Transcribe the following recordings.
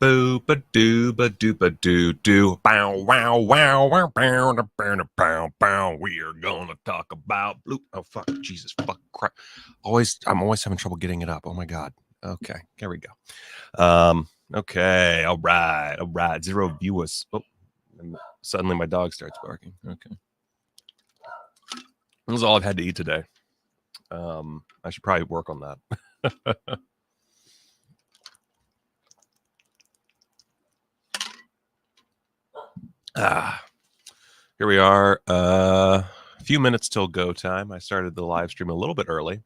boo ba doo ba doo ba doo doo. Bow wow wow wow bow da bow da bow bow. We are gonna talk about blue. Oh fuck, Jesus fuck crap. I'm always having trouble getting it up. Oh my god. Okay, there we go. Okay, all right. 0 viewers. Oh, and suddenly my dog starts barking. Okay. This is all I've had to eat today. I should probably work on that. Here we are. A few minutes till go time. I started the live stream a little bit early.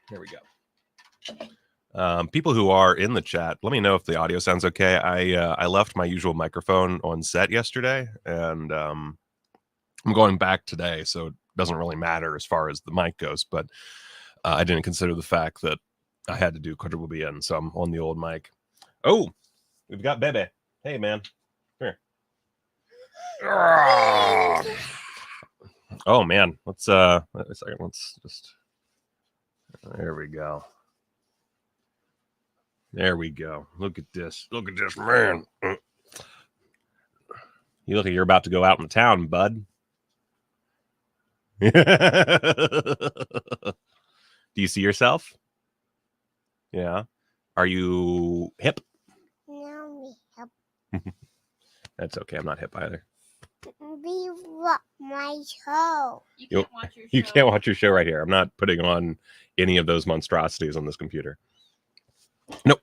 Here we go. People who are in the chat, let me know if the audio sounds okay. I left my usual microphone on set yesterday, and I'm going back today, so it doesn't really matter as far as the mic goes. But I didn't consider the fact that I had to do quadruple BBBN, so I'm on the old mic. Oh, we've got Bebe. Hey, man. Here. Oh, man. Let's wait a second. Let's just. There we go. There we go. Look at this. Look at this, man. You look like you're about to go out in the town, bud. Do you see yourself? Yeah. Are you hip? No, hip. That's okay. I'm not hip either. We watch my show. You can't watch your show. You can't watch your show right here. I'm not putting on any of those monstrosities on this computer. Nope.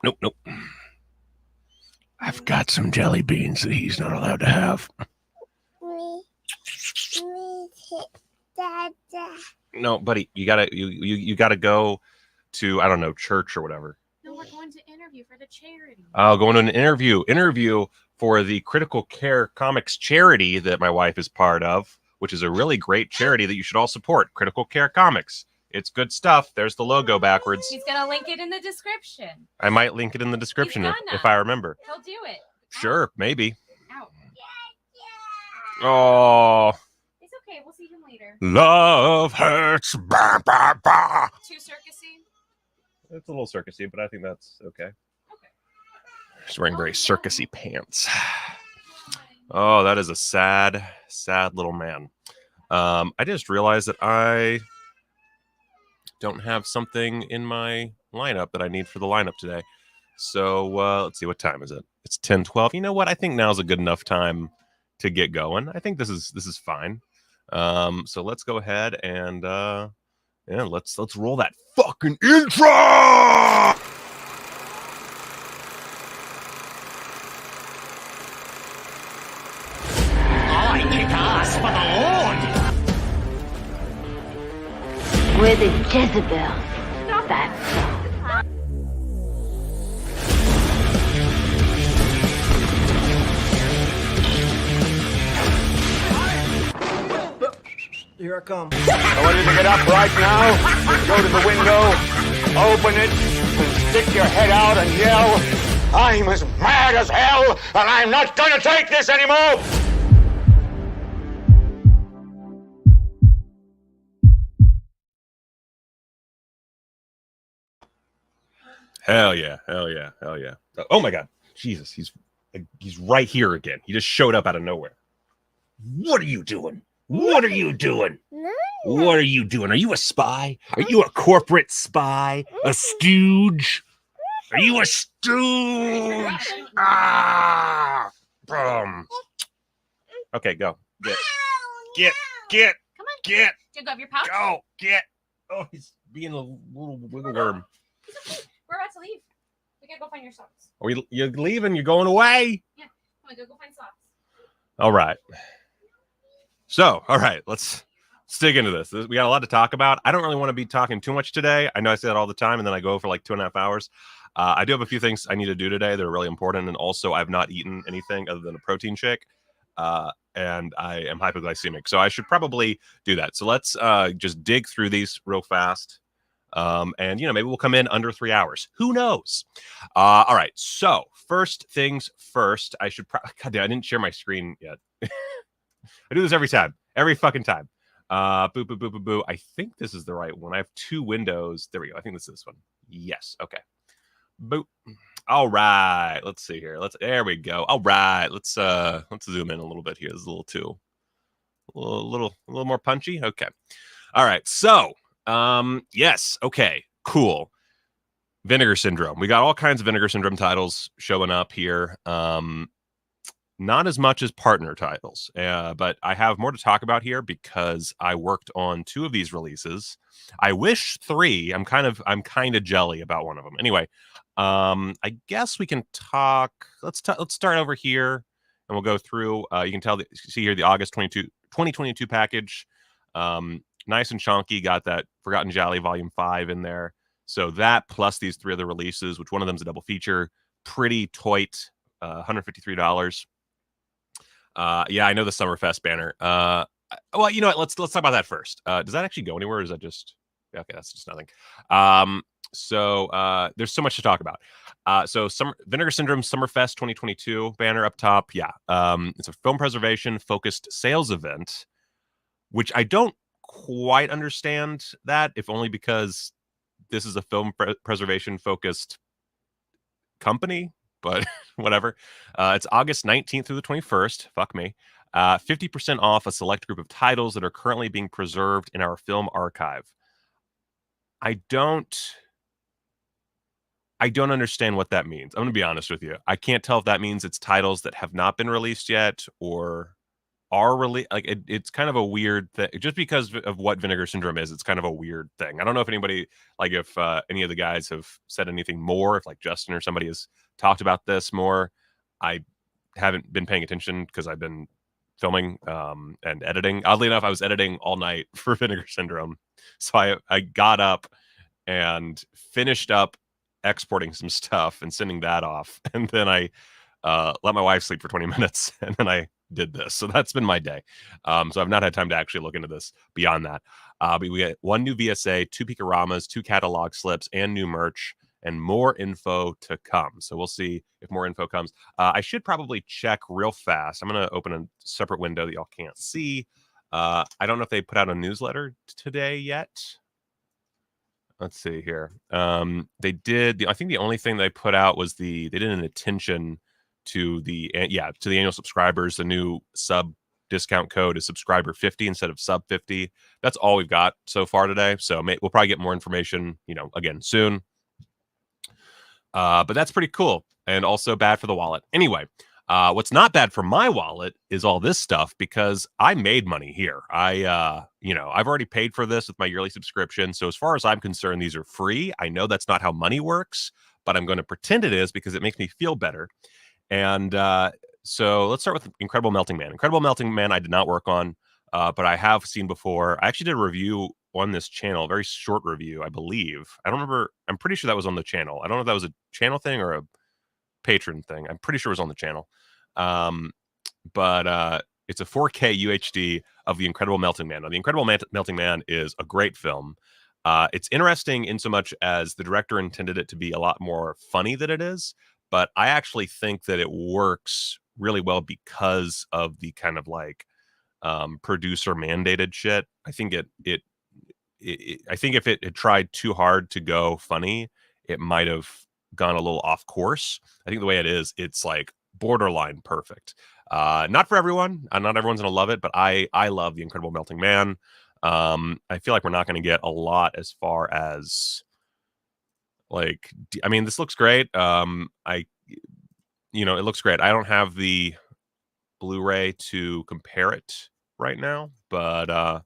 I've got some jelly beans that he's not allowed to have. Me, Dada. No, buddy, you gotta go to, I don't know, church or whatever. No, we're going to interview for the charity. Oh, going to an interview for the Critical Care Comics charity that my wife is part of, which is a really great charity that you should all support. Critical Care Comics. It's good stuff. There's the logo backwards. He's gonna link it in the description. I might link it in the description if I remember. He'll do it. Sure, maybe. Ow. Oh. It's okay. We'll see him later. Love hurts. Bah, bah, bah. Too circusy? It's a little circusy, but I think that's okay. Okay. She's wearing very circusy pants. Oh, that is a sad, sad little man. I just realized that I don't have something in my lineup that I need for the lineup today. So let's see, what time is it? It's 10:12. You know what? I think now's a good enough time to get going. I think this is fine. So let's go ahead and yeah, let's roll that fucking intro. I kick ass for the Lord. We're the Jezebels. That's Here I come. I want you to get up right now, go to the window, open it, and stick your head out and yell, "I'm as mad as hell, and I'm not gonna take this anymore!" Hell yeah. Oh my god. Jesus, he's right here again. He just showed up out of nowhere. What are you doing? What are you doing? No. What are you doing? Are you a spy? Are you a corporate spy? A stooge? Are you a stooge? Ah! Okay, go. Get. Come on. Get. Do you go have your pouch? Go. Get. Oh, he's being a little wiggle worm. We're about to leave. We gotta go find your socks. You're leaving? You're going away? Yeah. Come on, go find socks. All right. So, all right, let's dig into this. We got a lot to talk about. I don't really want to be talking too much today. I know I say that all the time, and then I go for like 2.5 hours. I do have a few things I need to do today that are really important, and also I've not eaten anything other than a protein shake, and I am hypoglycemic, so I should probably do that. So let's just dig through these real fast, and maybe we'll come in under 3 hours. Who knows? All right. So first things first, I should God damn, I didn't share my screen yet. I do this every fucking time. Boo, boo, boo, boo, boo. I think this is the right one. I have 2 windows. There we go. I think this is this one. Yes. Okay. Boop. All right. Let's see here. There we go. All right. Let's zoom in a little bit here. This is a little more punchy. Okay. All right. So, yes. Okay. Cool. Vinegar Syndrome. We got all kinds of Vinegar Syndrome titles showing up here. Not as much as partner titles, but I have more to talk about here because I worked on 2 of these releases. I wish 3. I'm kind of jelly about one of them. Anyway, I guess we can talk. Let's start over here, and we'll go through. You can see here the August 2022 package. Nice and chunky. Got that Forgotten Jolly Volume 5 in there. So that plus these 3 other releases, which one of them is a double feature. Pretty toit. $153. Yeah, I know the Summerfest banner. Well, you know what? Let's talk about that first. Does that actually go anywhere? Or is that just okay? That's just nothing. So there's so much to talk about. So Vinegar Syndrome Summerfest 2022 banner up top. Yeah, it's a film preservation focused sales event, which I don't quite understand that, if only because this is a film preservation focused company. But whatever. It's August 19th through the 21st. Fuck me. 50% off a select group of titles that are currently being preserved in our film archive. I don't understand what that means. I'm going to be honest with you. I can't tell if that means it's titles that have not been released yet or are released. Like it's kind of a weird thing. Just because of what Vinegar Syndrome is, it's kind of a weird thing. I don't know if anybody, like if any of the guys have said anything more, if like Justin or somebody has talked about this more. I haven't been paying attention because I've been filming and editing. Oddly enough, I was editing all night for Vinegar Syndrome. So I got up and finished up exporting some stuff and sending that off. And then I let my wife sleep for 20 minutes and then I did this. So that's been my day. So I've not had time to actually look into this beyond that. But we get 1 new VSA, 2 Picaramas, 2 catalog slips, and new merch, and more info to come. So we'll see if more info comes. I should probably check real fast. I'm going to open a separate window that y'all can't see. I don't know if they put out a newsletter today yet. Let's see here. They did. I think the only thing they put out was they did an attention to the annual subscribers. The new sub discount code is subscriber 50 instead of sub 50. That's all we've got so far today. So we'll probably get more information, again soon. But that's pretty cool and also bad for the wallet. Anyway, what's not bad for my wallet is all this stuff because I made money here. I've already paid for this with my yearly subscription. So as far as I'm concerned, these are free. I know that's not how money works, but I'm going to pretend it is because it makes me feel better. And so let's start with Incredible Melting Man. Incredible Melting Man I did not work on, but I have seen before. I actually did a review on this channel, a very short review, I believe. I don't remember. I'm pretty sure that was on the channel. I don't know if that was a channel thing or a patron thing. I'm pretty sure it was on the channel. But it's a 4K UHD of The Incredible Melting Man. Now, The Incredible Melting Man is a great film. It's interesting in so much as the director intended it to be a lot more funny than it is. But I actually think that it works really well because of the kind of like producer mandated shit. I think I think if it had tried too hard to go funny, it might have gone a little off course. I think the way it is, it's like borderline perfect. Not for everyone. Not everyone's gonna love it, but I love The Incredible Melting Man. I feel like we're not going to get a lot as far as this looks great. It looks great. I don't have the Blu-ray to compare it right now, but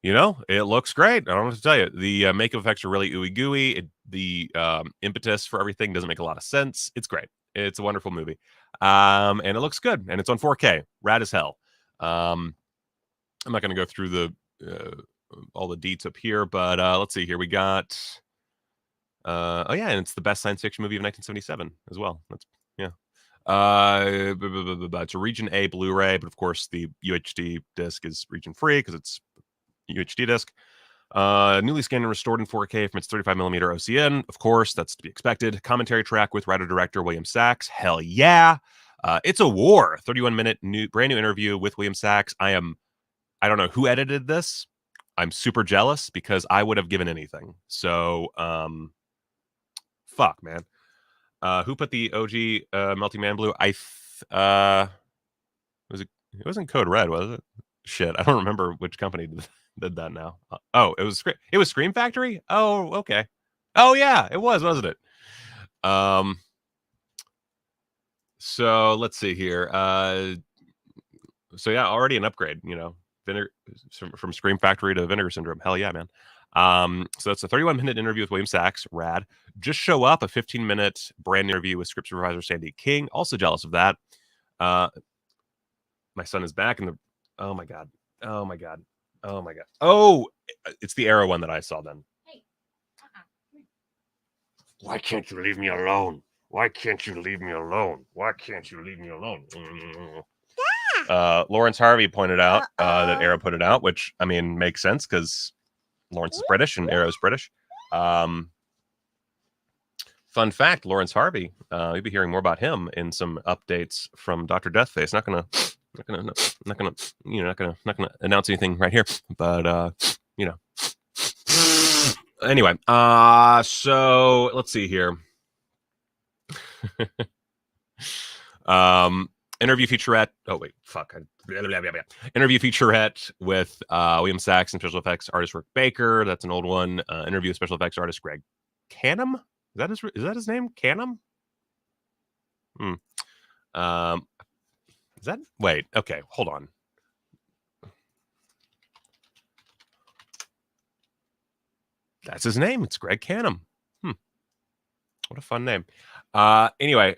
it looks great. I don't know what to tell you. The makeup effects are really ooey gooey. The impetus for everything doesn't make a lot of sense. It's great. It's a wonderful movie. And it looks good. And it's on 4K. Rad as hell. I'm not going to go through all the deets up here, but let's see here. We got and it's the best science fiction movie of 1977 as well. That's it's a region A Blu-ray, but of course the UHD disc is region free because it's UHD disc. Newly scanned and restored in 4K from its 35mm OCN. Of course, that's to be expected. Commentary track with writer-director William Sachs. Hell yeah. It's a war. 31-minute brand new interview with William Sachs. I I don't know who edited this. I'm super jealous because I would have given anything. So, fuck, man. Who put the OG Melting Man Blue? It wasn't Code Red, was it? Shit, I don't remember which company did that now. It was Scream Factory? Oh, okay. Oh yeah, it was, wasn't it? So let's see here. So yeah, already an upgrade, from Scream Factory to Vinegar Syndrome. Hell yeah, man. So that's a 31-minute interview with William Sachs. Rad. Just Show Up, a 15-minute brand interview with script supervisor Sandy King. Also jealous of that. My son is back in the. Oh my god. Oh my god. Oh my god. Oh, it's the Arrow one that I saw then. Hey. Why can't you leave me alone? Why can't you leave me alone? Why can't you leave me alone? Lawrence Harvey pointed out that Arrow put it out, which I mean makes sense because Lawrence is British and Arrow's British. Fun fact: Lawrence Harvey. You'll be hearing more about him in some updates from Dr. Deathface. Not gonna announce anything right here, but Anyway, so let's see here. Interview featurette. Oh wait, fuck. Interview featurette with William Sachs and special effects artist Rick Baker. That's an old one. Interview with special effects artist Greg Canham. Is that his name? Canham? Is that? Wait. Okay, hold on. That's his name. It's Greg Canham. What a fun name. Anyway,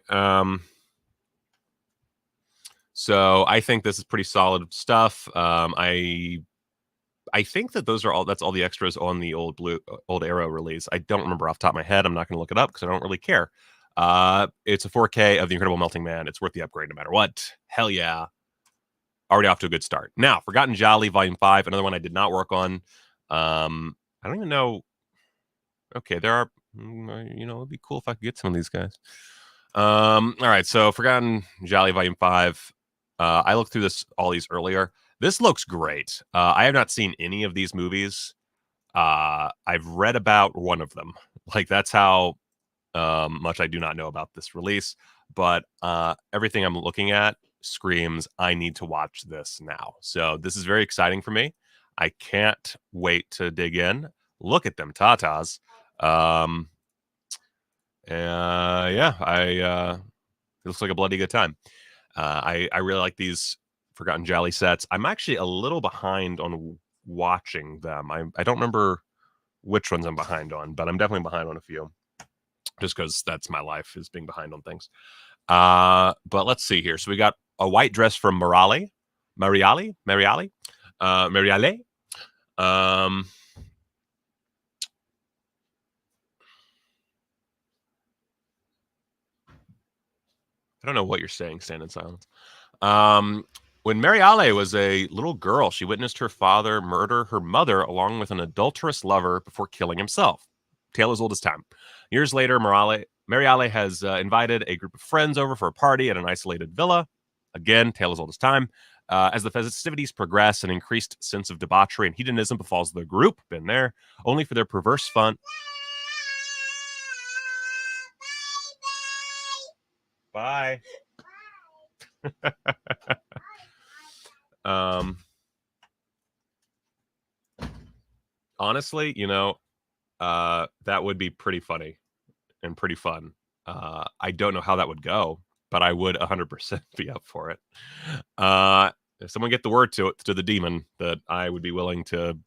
so I think this is pretty solid stuff. I think that that's all the extras on the old Arrow release. I don't remember off the top of my head. I'm not going to look it up because I don't really care. It's a 4K of The Incredible Melting Man. It's worth the upgrade no matter what. Hell yeah. Already off to a good start. Now, Forgotten Jolly Volume 5, another one I did not work on. I don't even know. Okay, there are, it'd be cool if I could get some of these guys. All right, so Forgotten Jolly Volume 5. I looked through all these earlier. This looks great. I have not seen any of these movies. I've read about one of them. Like, that's how much I do not know about this release. But everything I'm looking at screams, I need to watch this now. So this is very exciting for me. I can't wait to dig in. Look at them tatas. It looks like a bloody good time. I really like these Forgotten Jolly sets. I'm actually a little behind on watching them. I don't remember which ones I'm behind on, but I'm definitely behind on a few. Just because that's my life, is being behind on things. But let's see here. So we got a white dress from Mariale. I don't know what you're saying. Stand in silence. When Mariale was a little girl, she witnessed her father murder her mother along with an adulterous lover before killing himself. Tale as old as time. Years later, Mariale has invited a group of friends over for a party at an isolated villa. Again, tale as old as time. As the festivities progress, an increased sense of debauchery and hedonism befalls the group. Been there. Only for their perverse fun. Bye. Honestly, that would be pretty funny and pretty fun. I don't know how that would go, but I would 100% be up for it. If someone get the word to the demon that I would be willing to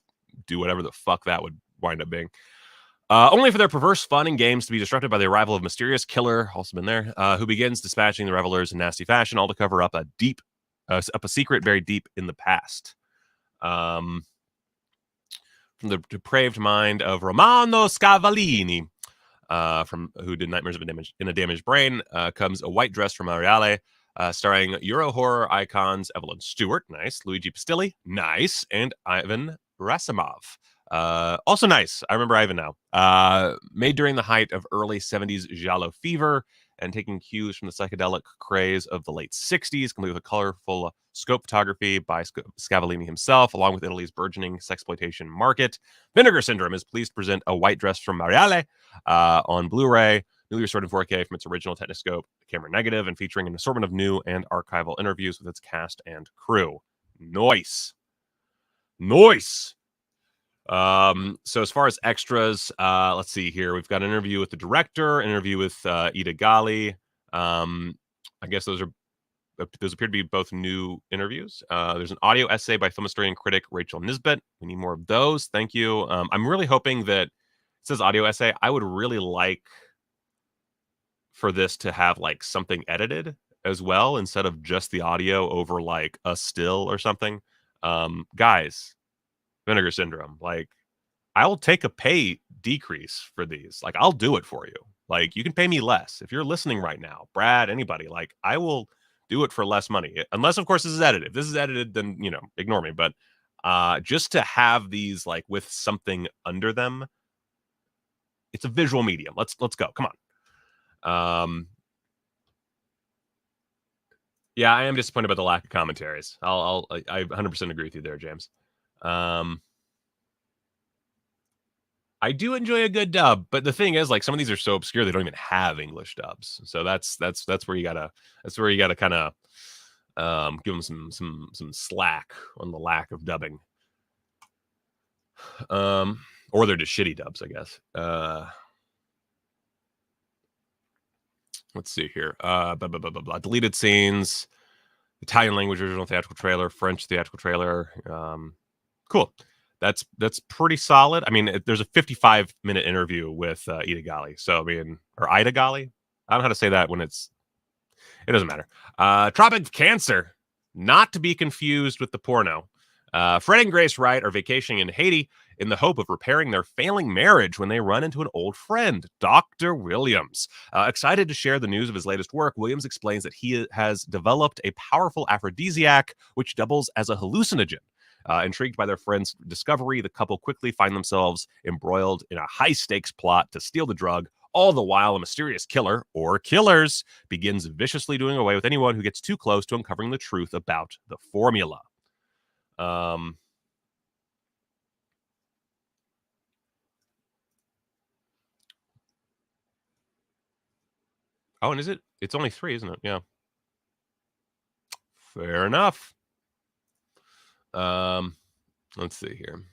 do whatever the fuck that would wind up being. Only for their perverse fun and games to be disrupted by the arrival of a mysterious killer, also been there, who begins dispatching the revelers in nasty fashion, all to cover up a secret very deep in the past. From the depraved mind of Romano Scavallini, who did Nightmares in a Damaged Brain, comes A White Dress from Mariale, starring Euro horror icons Evelyn Stewart, nice, Luigi Pistilli, nice, and Ivan Rasimov. Also nice. I remember Ivan now. Made during the height of early 70s giallo fever and taking cues from the psychedelic craze of the late 60s, complete with a colorful scope photography by Scavolini himself, along with Italy's burgeoning sexploitation market. Vinegar Syndrome is pleased to present A White Dress from Mariale on Blu-ray, newly restored in 4K from its original Techniscope camera negative, and featuring an assortment of new and archival interviews with its cast and crew. Nice. So as far as extras, let's see here. We've got an interview with the director, an interview with Ida Gali. I guess those appear to be both new interviews. There's an audio essay by film historian and critic Rachel Nisbet. We need more of those. Thank you. I'm really hoping that it says audio essay. I would really like for this to have like something edited as well instead of just the audio over like a still or something. Guys, Vinegar Syndrome, like I will take a pay decrease for these. Like I'll do it for you. Like you can pay me less. If you're listening right now, Brad, anybody, like I will do it for less money. Unless of course this is edited. If this is edited, then ignore me. But just to have these like with something under them, it's a visual medium. Let's go. Come on. Yeah, I am disappointed about the lack of commentaries. I 100% agree with you there, James. I do enjoy a good dub, but the thing is, like, some of these are so obscure they don't even have English dubs. So that's where you gotta kind of give them some slack on the lack of dubbing. Or they're just shitty dubs, I guess. Let's see here. Deleted scenes, Italian language original theatrical trailer, French theatrical trailer. Cool. That's pretty solid. I mean, there's a 55-minute interview with Ida Gali. So, I mean, or Ida Gali? I don't know how to say that when it doesn't matter. Tropic of Cancer, not to be confused with the porno. Fred and Grace Wright are vacationing in Haiti in the hope of repairing their failing marriage when they run into an old friend, Dr. Williams. Excited to share the news of his latest work, Williams explains that he has developed a powerful aphrodisiac which doubles as a hallucinogen. Intrigued by their friend's discovery, the couple quickly find themselves embroiled in a high-stakes plot to steal the drug, all the while a mysterious killer, or killers, begins viciously doing away with anyone who gets too close to uncovering the truth about the formula. Oh, and is it? It's only 3, isn't it? Yeah. Fair enough. Let's see here.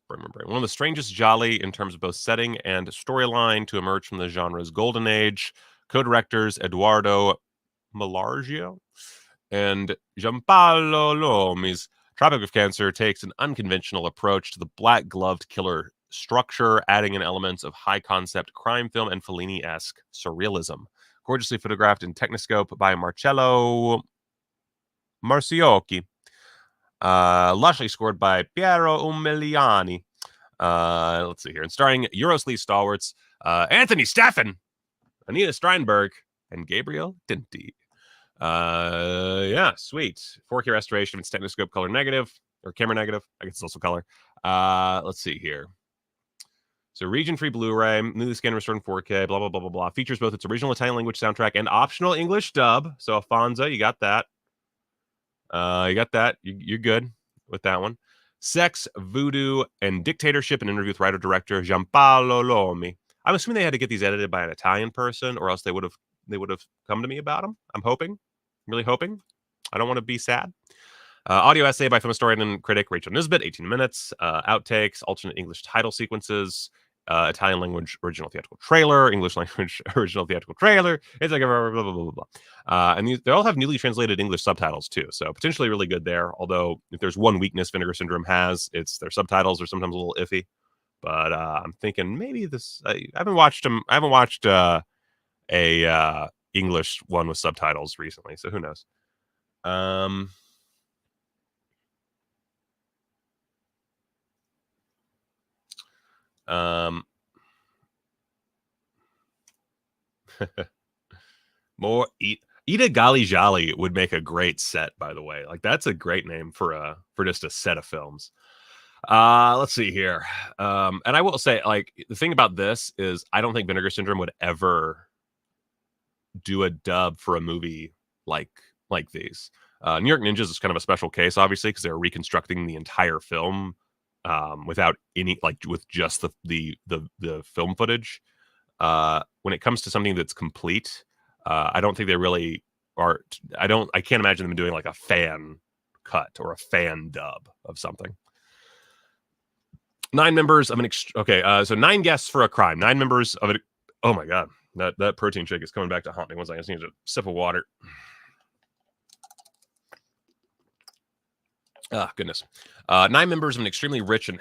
One of the strangest jolly in terms of both setting and storyline to emerge from the genre's golden age. Co-directors Eduardo Malargio and Giampaolo Lomi's Tropic of Cancer takes an unconventional approach to the black-gloved killer structure, adding in elements of high-concept crime film and Fellini-esque surrealism. Gorgeously photographed in Techniscope by Marcello Marciocchi. Lushly scored by Piero Umiliani. Let's see here. And starring Eurosleeve stalwarts Anthony Staffen, Anita Steinberg, and Gabriel Tinti. Yeah, sweet. 4K restoration. It's Techniscope color negative, or camera negative. I guess it's also color. Let's see here. So region-free Blu-ray, newly scanned, restored in 4K, blah, blah, blah, blah, blah. Features both its original Italian language soundtrack and optional English dub. So Afonso, you got that. You're good with that one. Sex, Voodoo, and Dictatorship, an interview with writer-director Giampaolo Lomi. I'm assuming they had to get these edited by an Italian person, or else they would have come to me about them. I'm hoping. Really hoping. I don't want to be sad. Audio essay by film historian and critic Rachel Nisbet, 18 minutes. Outtakes, alternate English title sequences, Italian language original theatrical trailer, English language original theatrical trailer. It's like blah, blah, blah, blah, blah. And they all have newly translated English subtitles too. So potentially really good there. Although if there's one weakness Vinegar Syndrome has, it's their subtitles are sometimes a little iffy. But I'm thinking maybe this. I haven't watched a English one with subtitles recently, so who knows? More Ida Gali Jali would make a great set, by the way. Like that's a great name for just a set of films. Let's see here. And I will say, like, the thing about this is I don't think Vinegar Syndrome would ever do a dub for a movie like these. New York Ninjas is kind of a special case, obviously, because they're reconstructing the entire film without any with just the film footage. When it comes to something that's complete, I don't think they really are. I can't imagine them doing like a fan cut or a fan dub of something. 9 members of an so 9 guests for a crime. 9 members of it. Oh my god, that protein shake is coming back to haunt me. One second, I just need a sip of water. Goodness. 9 members of an extremely rich and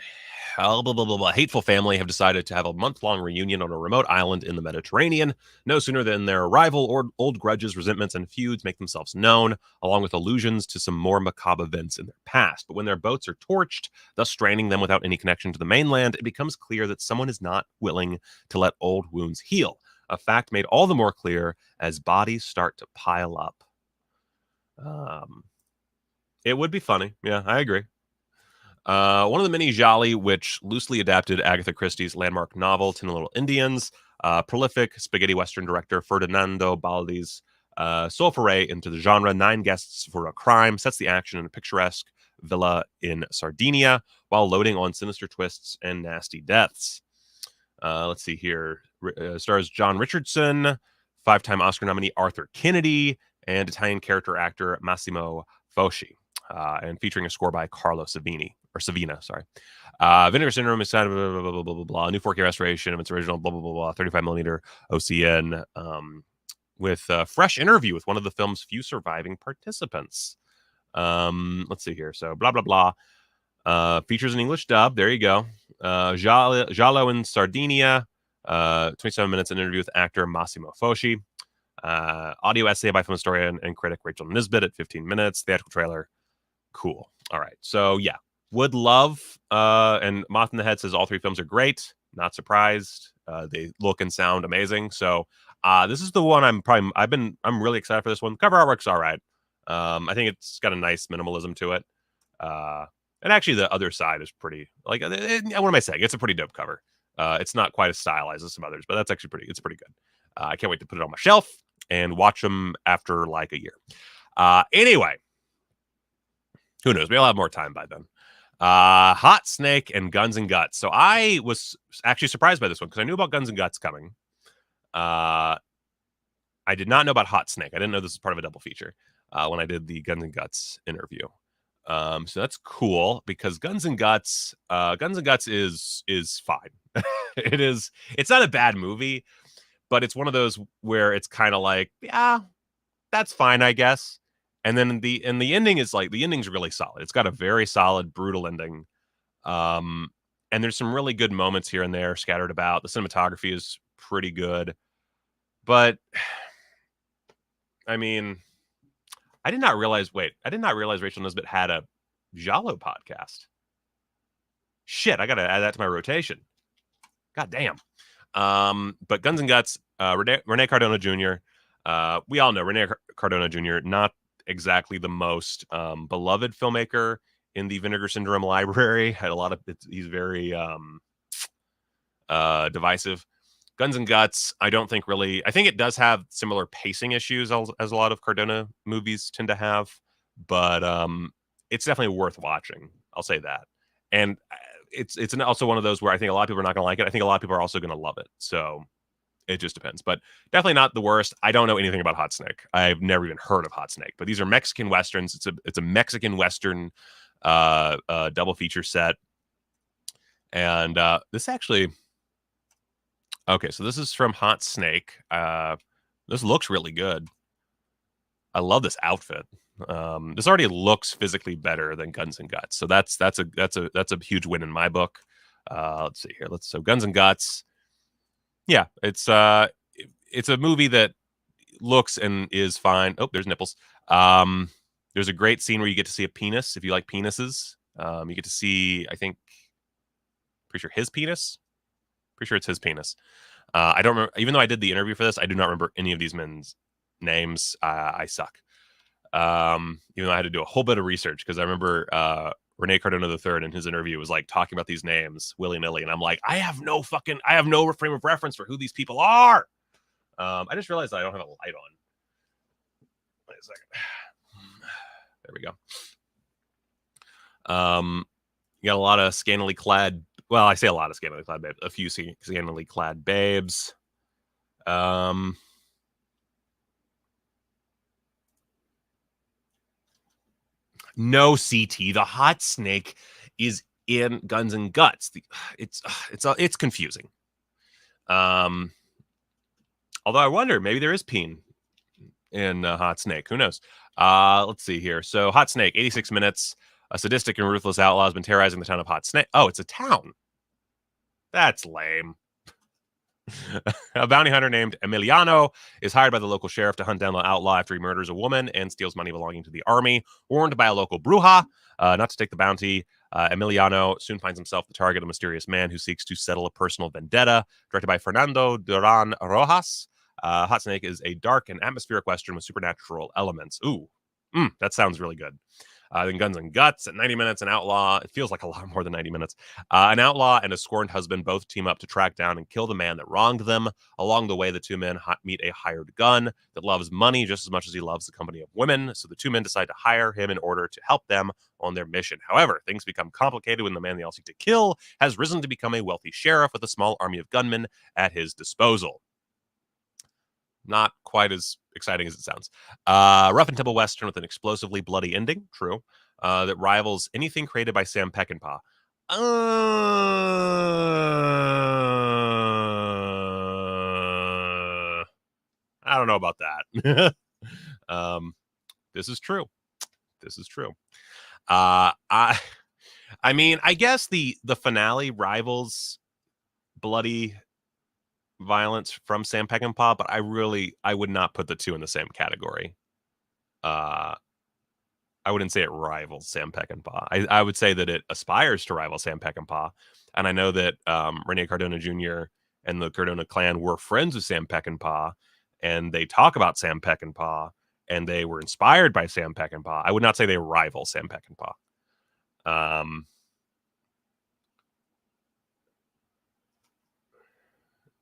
hateful family have decided to have a month-long reunion on a remote island in the Mediterranean. No sooner than their arrival, or old grudges, resentments, and feuds make themselves known, along with allusions to some more macabre events in their past. But when their boats are torched, thus stranding them without any connection to the mainland, it becomes clear that someone is not willing to let old wounds heal. A fact made all the more clear as bodies start to pile up. It would be funny. Yeah, I agree. One of the many gialli, which loosely adapted Agatha Christie's landmark novel, 10 Little Indians, prolific spaghetti western director Ferdinando Baldi's sole foray into the genre, 9 guests for a crime, sets the action in a picturesque villa in Sardinia while loading on sinister twists and nasty deaths. Let's see here. Stars John Richardson, 5-time Oscar nominee Arthur Kennedy, and Italian character actor Massimo Foschi. And featuring a score by Carlo Savina, sorry. Vinegar Syndrome is blah, blah, blah, blah, blah, blah. New 4K restoration of its original, blah, blah, blah, blah, 35mm OCN, with a fresh interview with one of the film's few surviving participants. Let's see here. So, blah, blah, blah. Features an English dub. There you go. Giallo in Sardinia. 27 minutes, an interview with actor Massimo Foschi. Audio essay by film historian and critic Rachel Nisbet at 15 minutes. Theatrical trailer. Cool. All right. So yeah, would love. And Moth in the Head says all 3 films are great. Not surprised. They look and sound amazing. So this is the one I'm really excited for this one. Cover artwork's all right. I think it's got a nice minimalism to it. And actually the other side is pretty what am I saying? It's a pretty dope cover. It's not quite as stylized as some others, but that's actually it's pretty good. I can't wait to put it on my shelf and watch them after like a year. Anyway, who knows? We'll have more time by then. Hot Snake and Guns and Guts. So I was actually surprised by this one because I knew about Guns and Guts coming. I did not know about Hot Snake. I didn't know this was part of a double feature when I did the Guns and Guts interview. So that's cool because Guns and Guts is fine. It's not a bad movie, but it's one of those where it's kind of like, yeah, that's fine, I guess. And then the ending is the ending's really solid. It's got a very solid, brutal ending. And there's some really good moments here and there scattered about. The cinematography is pretty good. But I mean, I did not realize Rachel Nisbet had a Giallo podcast. Shit, I gotta add that to my rotation. God damn. But Guns and Guts, Rene Cardona Jr. We all know Rene Cardona Jr. not exactly the most beloved filmmaker in the Vinegar Syndrome library. Had a lot of he's very divisive. Guns and Guts, I think it does have similar pacing issues as a lot of Cardona movies tend to have, but it's definitely worth watching. I'll say that. And it's also one of those where I think a lot of people are not going to like it. I think a lot of people are also going to love it. So it just depends, but definitely not the worst. I don't know anything about Hot Snake. I've never even heard of Hot Snake, but these are Mexican Westerns. It's a Mexican Western double feature set. And this actually, okay, so this is from Hot Snake. This looks really good. I love this outfit. This already looks physically better than Guns and Guts. So that's a huge win in my book. Let's see here. So Guns and Guts. Yeah, it's a movie that looks and is fine. Oh, there's nipples. There's a great scene where you get to see a penis. If you like penises, you get to see, I think, pretty sure his penis. Pretty sure it's his penis. I don't remember. Even though I did the interview for this, I do not remember any of these men's names. I suck. Even though I had to do a whole bit of research because I remember Rene Cardona III in his interview was like talking about these names willy-nilly, and I'm like, I have no frame of reference for who these people are. I just realized I don't have a light on. Wait a second. There we go. You got a lot of scantily clad. Well, I say a lot of scantily clad babes. A few scantily clad babes. No CT. The hot snake is in Guns and Guts. It's confusing. Although I wonder, maybe there is peen in Hot Snake. Who knows? Let's see here. So Hot Snake, 86 minutes. A sadistic and ruthless outlaw has been terrorizing the town of Hot Snake. Oh, it's a town. That's lame. A bounty hunter named Emiliano is hired by the local sheriff to hunt down the outlaw after he murders a woman and steals money belonging to the army. Warned by a local bruja not to take the bounty, Emiliano soon finds himself the target of a mysterious man who seeks to settle a personal vendetta. Directed by Fernando Duran Rojas, Hot Snake is a dark and atmospheric western with supernatural elements. Ooh, that sounds really good. Then Guns and Guts at 90 minutes, an outlaw. It feels like a lot more than 90 minutes. An outlaw and a scorned husband both team up to track down and kill the man that wronged them. Along the way, the two men meet a hired gun that loves money just as much as he loves the company of women. So the two men decide to hire him in order to help them on their mission. However, things become complicated when the man they all seek to kill has risen to become a wealthy sheriff with a small army of gunmen at his disposal. Not quite as exciting as it sounds. Rough and tumble western with an explosively bloody ending. True. That rivals anything created by Sam Peckinpah. I don't know about that. This is true. This is true. I mean, I guess the finale rivals bloody violence from Sam Peckinpah, but I would not put the two in the same category. I wouldn't say it rivals Sam Peckinpah. I would say that it aspires to rival Sam Peckinpah. And I know that Rene Cardona Jr. and the Cardona clan were friends with Sam Peckinpah, and they talk about Sam Peckinpah, and they were inspired by Sam Peckinpah. I would not say they rival Sam Peckinpah.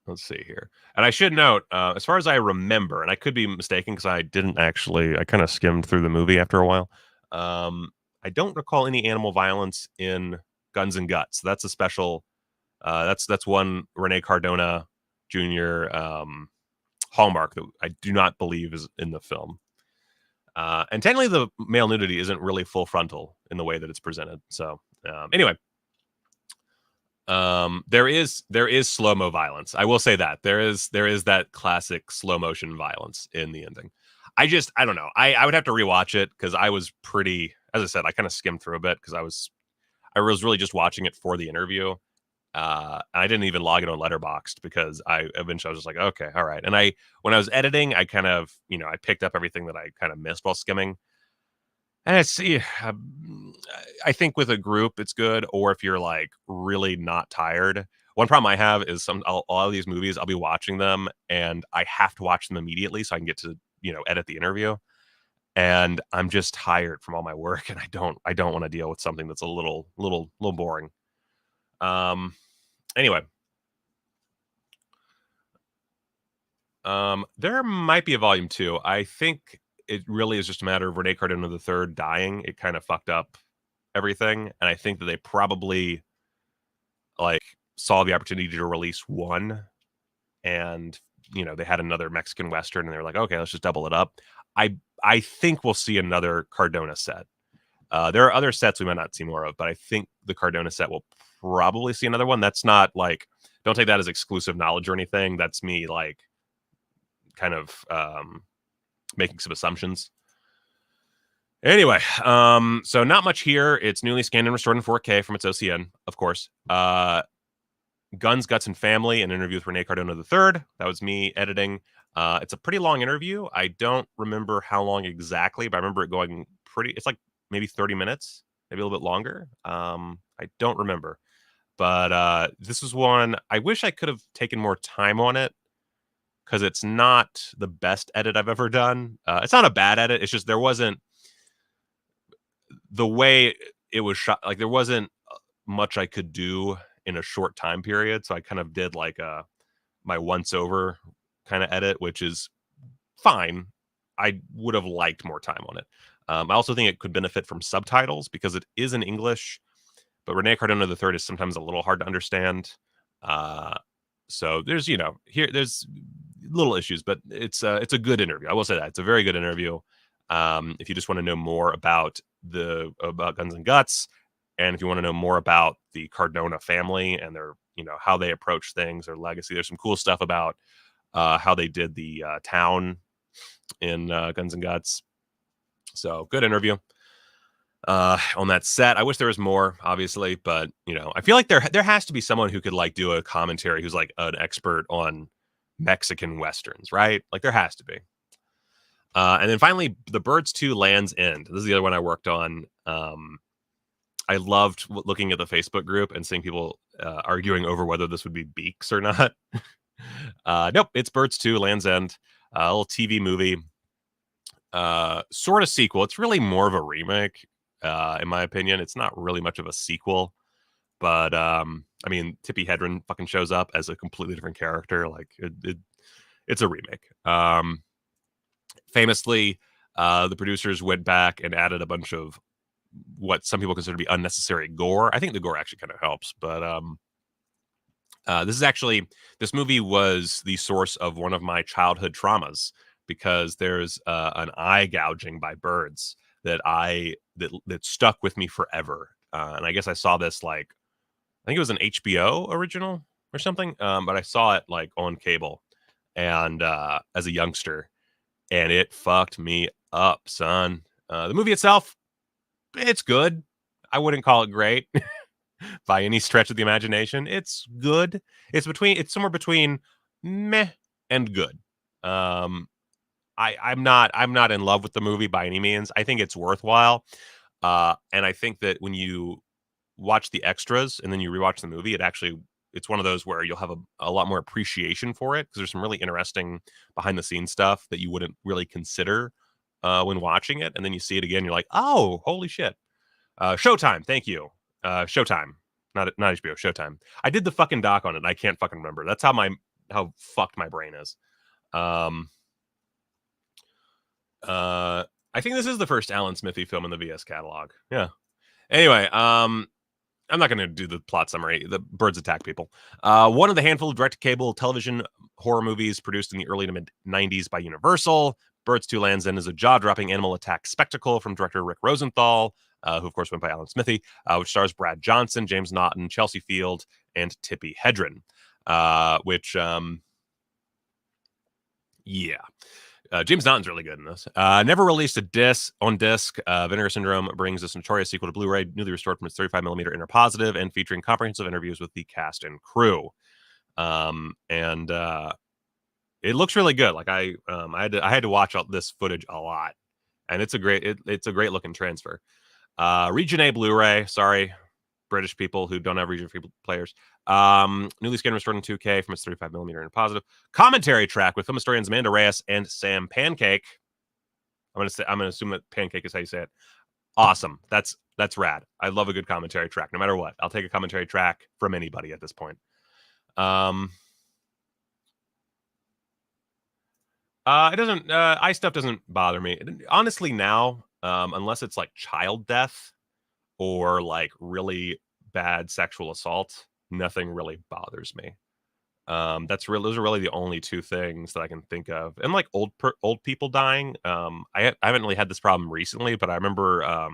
Let's see here. And I should note, as far as I remember, and I could be mistaken because I kind of skimmed through the movie after a while. I don't recall any animal violence in Guns and Guts. That's a special, that's one Rene Cardona Jr. Hallmark that I do not believe is in the film. And technically the male nudity isn't really full frontal in the way that it's presented. So anyway. There is slow-mo violence. I will say that there is that classic slow motion violence in the ending. I don't know. I would have to rewatch it because I was pretty, as I said, I kind of skimmed through a bit because I was really just watching it for the interview. And I didn't even log it on Letterboxd because I was just like, okay, all right. And when I was editing, I kind of, I picked up everything that I kind of missed while skimming. And I think with a group, it's good. Or if you're like really not tired. One problem I have is a lot of these movies, I'll be watching them and I have to watch them immediately so I can get to, edit the interview. And I'm just tired from all my work. And I don't want to deal with something that's a little boring. Anyway. There might be a volume 2. I think it really is just a matter of Rene Cardona III dying. It kind of fucked up everything. And I think that they probably saw the opportunity to release one and, they had another Mexican Western and they were like, okay, let's just double it up. I think we'll see another Cardona set. There are other sets we might not see more of, but I think the Cardona set will probably see another one. That's not don't take that as exclusive knowledge or anything. That's me kind of, making some assumptions. Anyway, so not much here. It's newly scanned and restored in 4K from its OCN, of course. Guns, Guts, and Family, an interview with Rene Cardona III. That was me editing. It's a pretty long interview. I don't remember how long exactly, but I remember it going it's like maybe 30 minutes, maybe a little bit longer. I don't remember. But this was one, I wish I could have taken more time on it, because it's not the best edit I've ever done. It's not a bad edit. It's just there wasn't the way it was shot. There wasn't much I could do in a short time period. So I kind of did my once over kind of edit, which is fine. I would have liked more time on it. I also think it could benefit from subtitles because it is in English, but Rene Cardona III is sometimes a little hard to understand. So there's, there's little issues, but it's a good interview. I will say that it's a very good interview. If you just want to know more about Guns and Guts, and if you want to know more about the Cardona family and their, how they approach things, their legacy, there's some cool stuff about how they did the town in Guns and Guts. So good interview on that set. I wish there was more, obviously, but I feel like there has to be someone who could like do a commentary who's like an expert on Mexican westerns, right? Like there has to be. And then finally, The Birds 2 Land's End. This is the other one I worked on. I loved looking at the Facebook group and seeing people arguing over whether this would be Beaks or not. Nope, it's Birds 2 Land's End, a little TV movie. Sort of sequel. It's really more of a remake, in my opinion. It's not really much of a sequel, but I mean, Tippi Hedren fucking shows up as a completely different character. Like it's a remake. Famously, the producers went back and added a bunch of what some people consider to be unnecessary gore. I think the gore actually kind of helps, but this movie was the source of one of my childhood traumas, because there's an eye gouging by birds that stuck with me forever. And I guess I saw this I think it was an HBO original or something, but I saw it like on cable and as a youngster, and it fucked me up, son. The movie itself, it's good. I wouldn't call it great by any stretch of the imagination. It's good. It's somewhere between meh and good. I'm not in love with the movie by any means. I think it's worthwhile. And I think that when you watch the extras and then you rewatch the movie, it's one of those where you'll have a lot more appreciation for it, because there's some really interesting behind the scenes stuff that you wouldn't really consider when watching it. And then you see it again, you're like, oh, holy shit. Showtime. Thank you. Showtime. Not HBO, Showtime. I did the fucking doc on it. I can't fucking remember. That's how fucked my brain is. I think this is the first Alan Smithy film in the VS catalog. Yeah. Anyway, I'm not going to do the plot summary. The birds attack people. One of the handful of direct-to-cable television horror movies produced in the early to mid-90s by Universal, Birds 2 Land's End is a jaw-dropping animal attack spectacle from director Rick Rosenthal, who of course went by Alan Smithy, which stars Brad Johnson, James Naughton, Chelsea Field, and Tippi Hedren. James Naughton's really good in this. Never released on disc, Vinegar Syndrome brings this notorious sequel to Blu-ray, newly restored from its 35mm inner positive and featuring comprehensive interviews with the cast and crew. It looks really good. Like I had to watch this footage a lot, and it's a great looking transfer. Region A Blu-ray. Sorry, British people who don't have Region 3 players. Newly scanned and restored in 2K from its 35mm inner positive. Commentary track with film historians Amanda Reyes and Sam Pancake. I'm gonna assume that Pancake is how you say it. Awesome. That's rad. I love a good commentary track, no matter what. I'll take a commentary track from anybody at this point. It doesn't. Eye stuff doesn't bother me, honestly. Now, unless it's like child death or like really bad sexual assault, nothing really bothers me. Those are really the only two things that I can think of. And like old people dying. I haven't really had this problem recently, but I remember.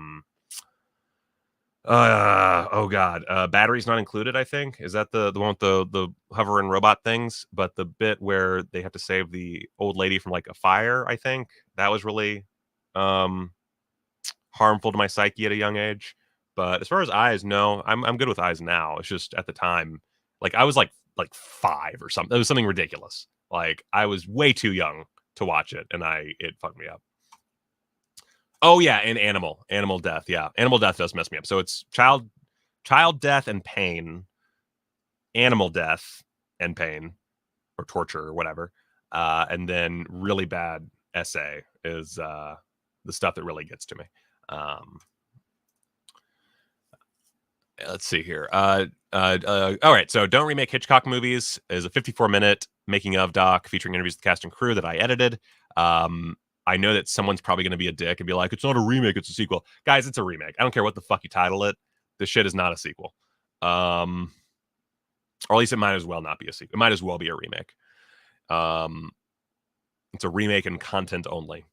Batteries Not Included, I think. Is that the one with the hovering robot things? But the bit where they have to save the old lady from like a fire, I think that was really harmful to my psyche at a young age. But as far as eyes, no, I'm good with eyes now. It's just at the time, like I was like 5 or something. It was something ridiculous. Like I was way too young to watch it, and it fucked me up. Oh yeah, and animal death. Yeah, animal death does mess me up. So it's child death and pain, animal death and pain, or torture or whatever, and then really bad essay is the stuff that really gets to me. Let's see here. All right, so Don't Remake Hitchcock Movies is a 54-minute making of doc featuring interviews with the cast and crew that I edited. I know that someone's probably going to be a dick and be like, it's not a remake, it's a sequel. Guys, it's a remake. I don't care what the fuck you title it. This shit is not a sequel. Or at least it might as well not be a sequel. It might as well be a remake. It's a remake and content only.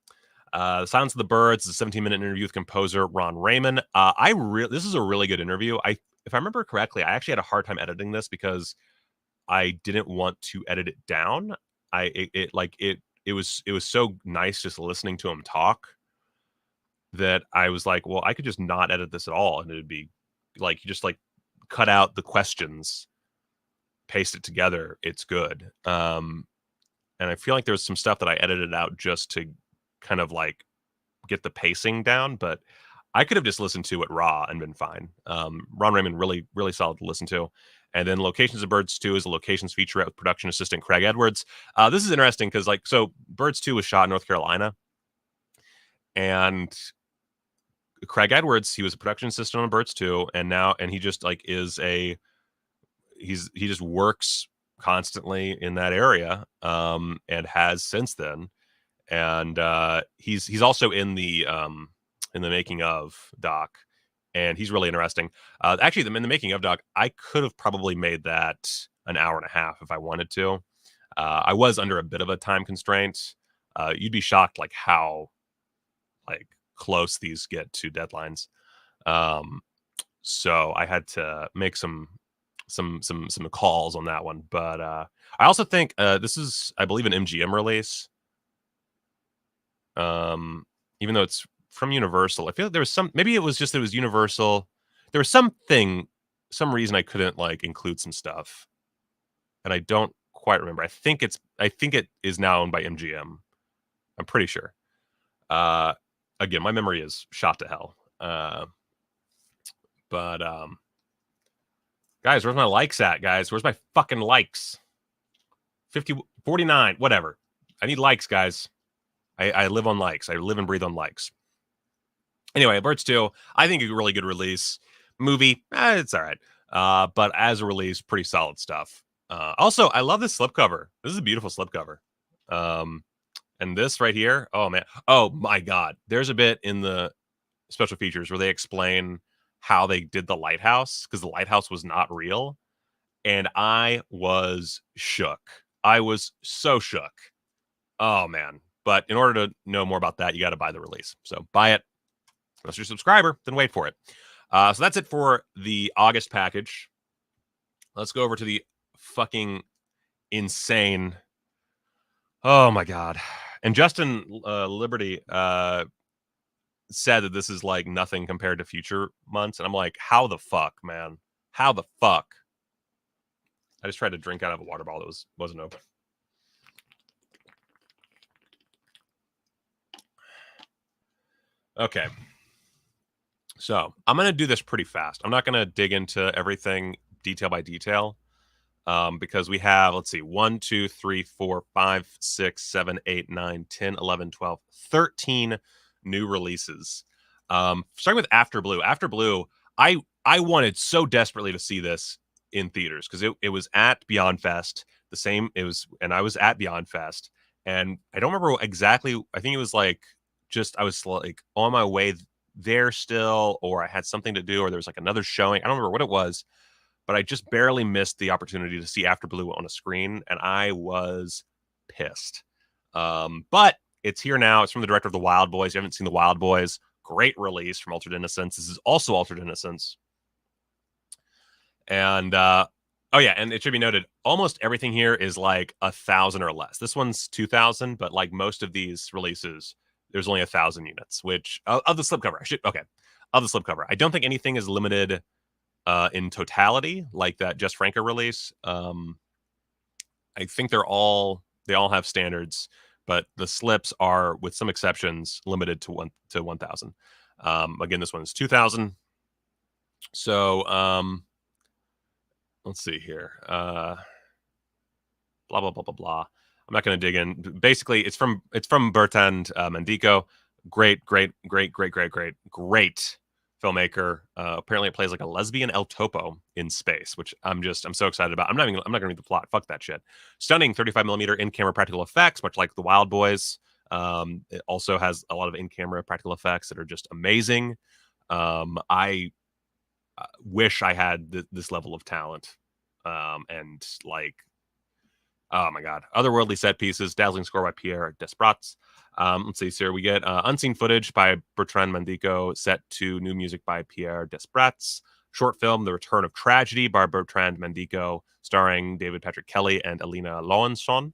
The Silence of the Birds is a 17-minute interview with composer Ron Raymond. This is a really good interview. If I remember correctly, I actually had a hard time editing this because I didn't want to edit it down. It was so nice just listening to him talk that I was like, well, I could just not edit this at all, and it'd be like you just like cut out the questions, paste it together. It's good. And I feel like there's some stuff that I edited out just to kind of like get the pacing down, but I could have just listened to it raw and been fine. Ron Raymond, really, really solid to listen to. And then Locations of Birds 2 is a locations featurette with production assistant Craig Edwards. This is interesting because Birds 2 was shot in North Carolina. And Craig Edwards, he was a production assistant on Birds 2, and he just like he just works constantly in that area, and has since then. And he's also in the making of doc, and he's really interesting. Actually, in the making of doc, I could have probably made that an hour and a half if I wanted to. I was under a bit of a time constraint. You'd be shocked like how like close these get to deadlines. So I had to make some calls on that one. But I also think this is, I believe, an MGM release. Even though it's from Universal, I feel like there was maybe it was Universal. There was some reason I couldn't like include some stuff, and I don't quite remember. I think it is now owned by MGM. I'm pretty sure. Again, my memory is shot to hell. But guys, where's my likes at, guys? Where's my fucking likes? 50, 49, whatever. I need likes, guys. I live on likes. I live and breathe on likes. Anyway, Birds 2, I think a really good release. Movie, it's all right. But as a release, pretty solid stuff. Also, I love this slipcover. This is a beautiful slipcover. And this right here, oh man, oh my God. There's a bit in the special features where they explain how they did the lighthouse, because the lighthouse was not real. And I was shook. I was so shook. Oh man. But in order to know more about that, you got to buy the release. So buy it. Unless you're a subscriber, then wait for it. So that's it for the August package. Let's go over to the fucking insane. Oh my God. And Justin Liberty said that this is like nothing compared to future months. And I'm like, how the fuck, man? How the fuck? I just tried to drink out of a water bottle that wasn't open. Okay. So I'm going to do this pretty fast. I'm not going to dig into everything detail by detail, because we have, let's see, 1, 2, 3, 4, 5, 6, 7, 8, 9, 10, 11, 12, 13 new releases. Starting with After Blue. After Blue, I wanted so desperately to see this in theaters because it was at Beyond Fest. And I was at Beyond Fest, and I don't remember exactly. I think it was like I was like on my way there still, or I had something to do, or there was like another showing. I don't remember what it was, but I just barely missed the opportunity to see After Blue on a screen, and I was pissed. But it's here now. It's from the director of The Wild Boys. You haven't seen The Wild Boys. Great release from Altered Innocence. This is also Altered Innocence. And oh yeah, and it should be noted, almost everything here is like 1,000 or less. This one's 2,000, but like most of these releases, there's only 1,000 units, which of the slipcover. Of the slipcover. I don't think anything is limited in totality, like that Jess Franco release. I think they all have standards, but the slips are, with some exceptions, limited to 1,000. Again, this one is 2,000. So let's see here. Blah blah blah blah blah. I'm not going to dig in. Basically, it's from Bertrand Mendico. Great filmmaker. Apparently, it plays like a lesbian El Topo in space, which I'm so excited about. I'm not gonna read the plot. Fuck that shit. Stunning 35mm in-camera practical effects, much like The Wild Boys. It also has a lot of in-camera practical effects that are just amazing. I wish I had this level of talent. And like, oh my god, otherworldly set pieces, dazzling score by Pierre Desprats. Let's see, sir. We get unseen footage by Bertrand Mandico, set to new music by Pierre Desprats. Short film, The Return of Tragedy by Bertrand Mandico, starring David Patrick Kelly and Alina Lowenson.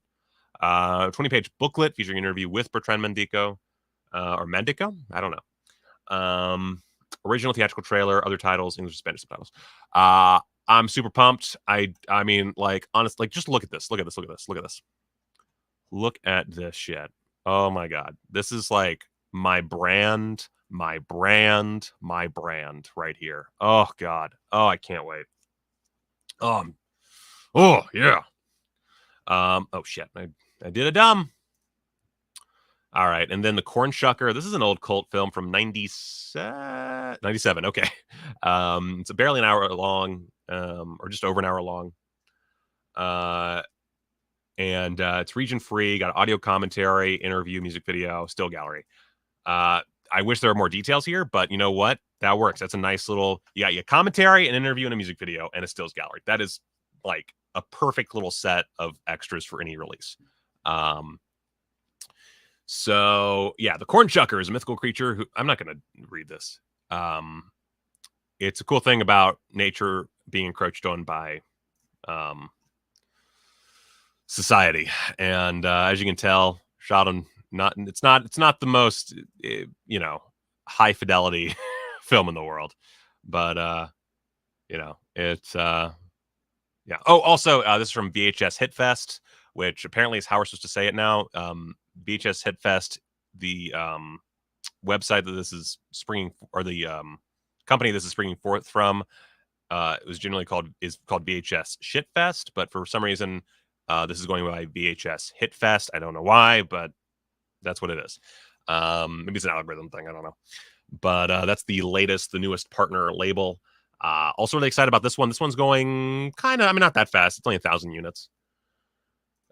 20-page booklet featuring an interview with Bertrand Mandico, or Mandico? I don't know. Original theatrical trailer, other titles, English and Spanish subtitles. I'm super pumped. I mean, like, honestly, like, just look at this. Look at this. Look at this. Look at this. Look at this shit. Oh my god. This is like my brand right here. Oh god. Oh, I can't wait. Oh yeah. Oh shit. I did a dumb. All right, and then The Corn Shucker. This is an old cult film from 97. Okay. It's barely an hour long, or just over an hour long. And it's region free, got audio commentary, interview, music video, still gallery. I wish there were more details here, but you know what? That works. That's a nice little, you got your commentary, an interview, and a music video, and a stills gallery. That is like a perfect little set of extras for any release. So yeah, the Corn Shucker is a mythical creature who, I'm not going to read this. It's a cool thing about nature being encroached on by society, and as you can tell, shot on it's not the most high fidelity film in the world, but it's yeah. Oh, also this is from VHS Hitfest, which apparently is how we're supposed to say it now. VHS Hitfest, the website that this is springing, or the company this is springing forth from, it was generally called VHS Shitfest, but for some reason this is going by VHS Hitfest. I don't know why, but that's what it is. Maybe it's an algorithm thing. I don't know, but that's the newest partner label. Also really excited about this one. This one's going kind of, I mean, not that fast. It's only 1,000 units.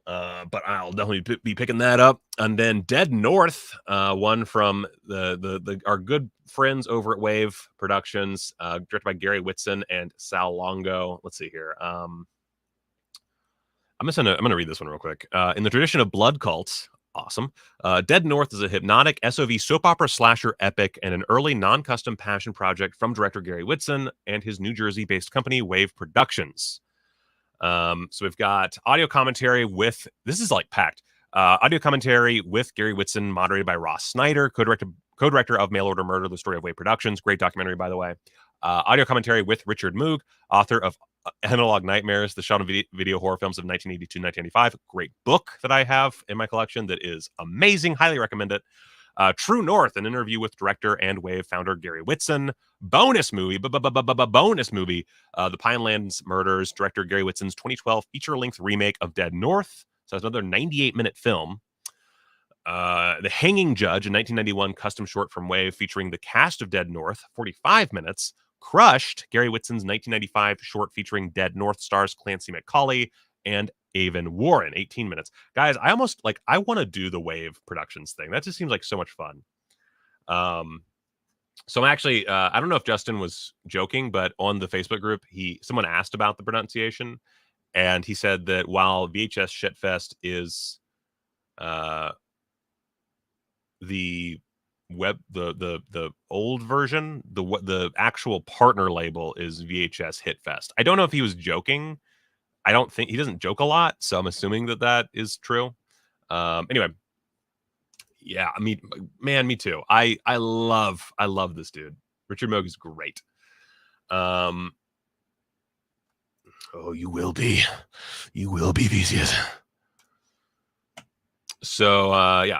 But I'll definitely be picking that up. And then Dead North, one from our good friends over at Wave Productions, directed by Gary Whitson and Sal Longo. Let's see here. I'm gonna read this one real quick. In the tradition of blood cults, awesome. Dead North is a hypnotic SOV soap opera slasher epic and an early non-custom passion project from director Gary Whitson and his New Jersey-based company Wave Productions. So we've got audio commentary with, this is like packed, audio commentary with Gary Whitson, moderated by Ross Snyder, co-director of Mail Order Murder, the story of Wave Productions. Great documentary, by the way. Audio commentary with Richard Moog, author of Analog Nightmares, the shot and video horror films of 1982-1995. Great book that I have in my collection that is amazing. Highly recommend it. True North, an interview with director and Wave founder Gary Whitson. Bonus movie, bonus movie, The Pinelands Murders, director Gary Whitson's 2012 feature-length remake of Dead North. So it's another 98-minute film. The Hanging Judge, a 1991 custom short from Wave featuring the cast of Dead North, 45 minutes. Crushed, Gary Whitson's 1995 short featuring Dead North stars Clancy McCauley and Avon Warren, 18 minutes. Guys, I want to do the Wave Productions thing. That just seems like so much fun. So I'm actually, I don't know if Justin was joking, but on the Facebook group, someone asked about the pronunciation, and he said that while VHS Shitfest is the old version, the actual partner label is VHS Hitfest. I don't know if he was joking. I don't think he doesn't joke a lot, so I'm assuming that is true. Anyway, yeah, I mean, man, me too. I love this dude. Richard Moog is great. Oh, you will be Vicious. So yeah,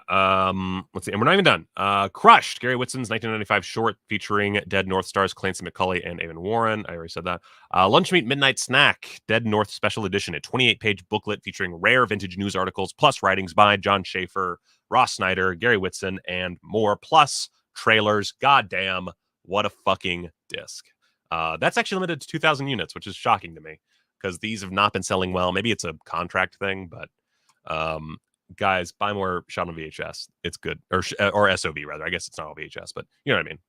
let's see, and we're not even done. Crushed, Gary Whitson's 1995 short featuring Dead North stars Clancy McCauley and Avon Warren. I already said that. Lunch Meat Midnight Snack, Dead North special edition, a 28-page booklet featuring rare vintage news articles plus writings by John Schaefer, Ross Snyder, Gary Whitson, and more, plus trailers. Goddamn, What a fucking disc. That's actually limited to 2,000 units, which is shocking to me because these have not been selling well. Maybe it's a contract thing, but guys, buy more shot on VHS. It's good. Or SOV, rather. I guess it's not all VHS, but you know what I mean.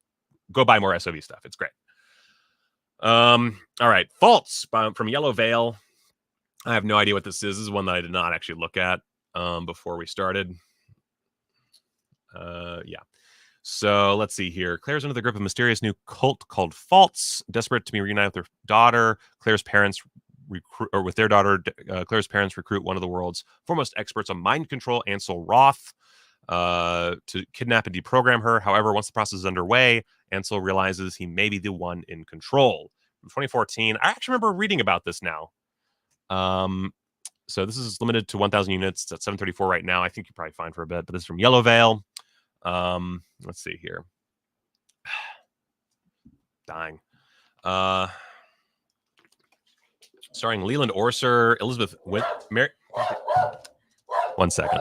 Go buy more SOV stuff. It's great. All right. Faults from Yellow Veil. I have no idea what this is. This is one that I did not actually look at before we started. Yeah. So let's see here. Claire's under the grip of a mysterious new cult called Faults. Desperate to be reunited with her daughter, Claire's parents Claire's parents recruit one of the world's foremost experts on mind control, Ansel Roth, to kidnap and deprogram her. However, once the process is underway, Ansel realizes he may be the one in control. From 2014, I actually remember reading about this now. So this is limited to 1,000 units. It's at 734 right now. I think you're probably fine for a bit, but this is from Yellow Veil. Let's see here. Dying. Starring Leland Orser, Elizabeth Mary. One second.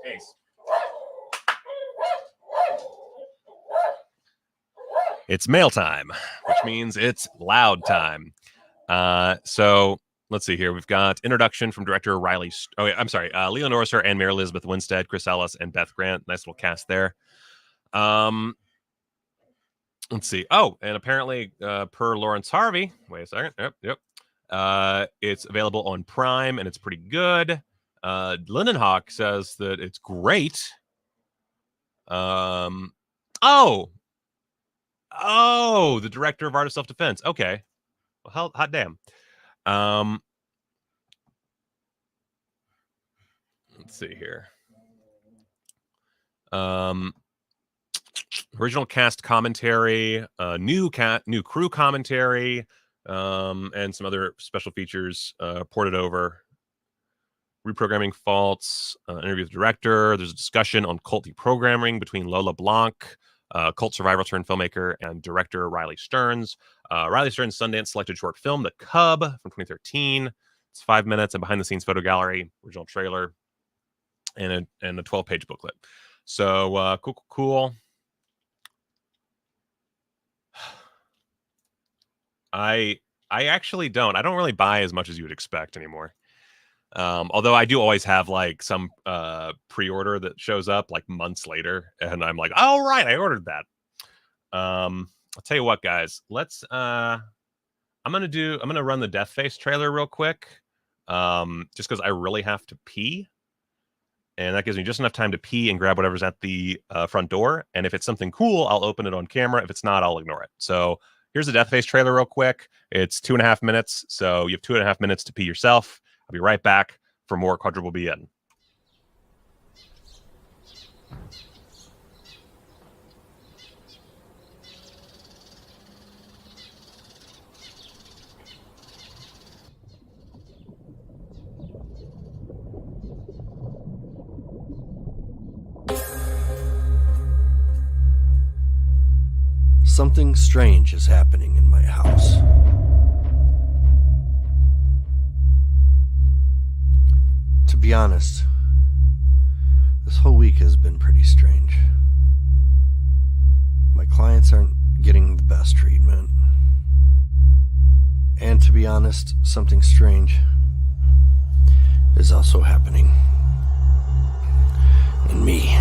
Ace. It's mail time, which means it's loud time. So let's see here. We've got introduction from director Riley. Leland Orser and Mary Elizabeth Winstead, Chris Ellis, and Beth Grant. Nice little cast there. Let's see. Oh, and apparently, per Lawrence Harvey. Wait a second. Yep. It's available on Prime, and it's pretty good. Lindenhawk says that it's great. Oh, the director of Art of Self-Defense. Okay. Well, hot damn. Let's see here. Original cast commentary, new crew commentary, and some other special features ported over. Reprogramming faults, interview with the director. There's a discussion on cult deprogramming between Lola Blanc, cult survivor turned filmmaker, and director Riley Stearns. Riley Stearns' Sundance selected short film, The Cub, from 2013. It's 5 minutes, and behind the scenes photo gallery, original trailer, and a 12-page booklet. So cool. I actually don't. I don't really buy as much as you would expect anymore. Although I do always have like some pre-order that shows up like months later, and I'm like, oh right, I ordered that. I'll tell you what, guys. Let's I'm gonna run the Deathface trailer real quick. Just because I really have to pee. And that gives me just enough time to pee and grab whatever's at the front door. And if it's something cool, I'll open it on camera. If it's not, I'll ignore it. So here's the Deathface trailer real quick. It's 2.5 minutes. So you have 2.5 minutes to pee yourself. I'll be right back for more Quadruple BN. Something strange is happening in my house. To be honest, this whole week has been pretty strange. My clients aren't getting the best treatment. And to be honest, something strange is also happening in me.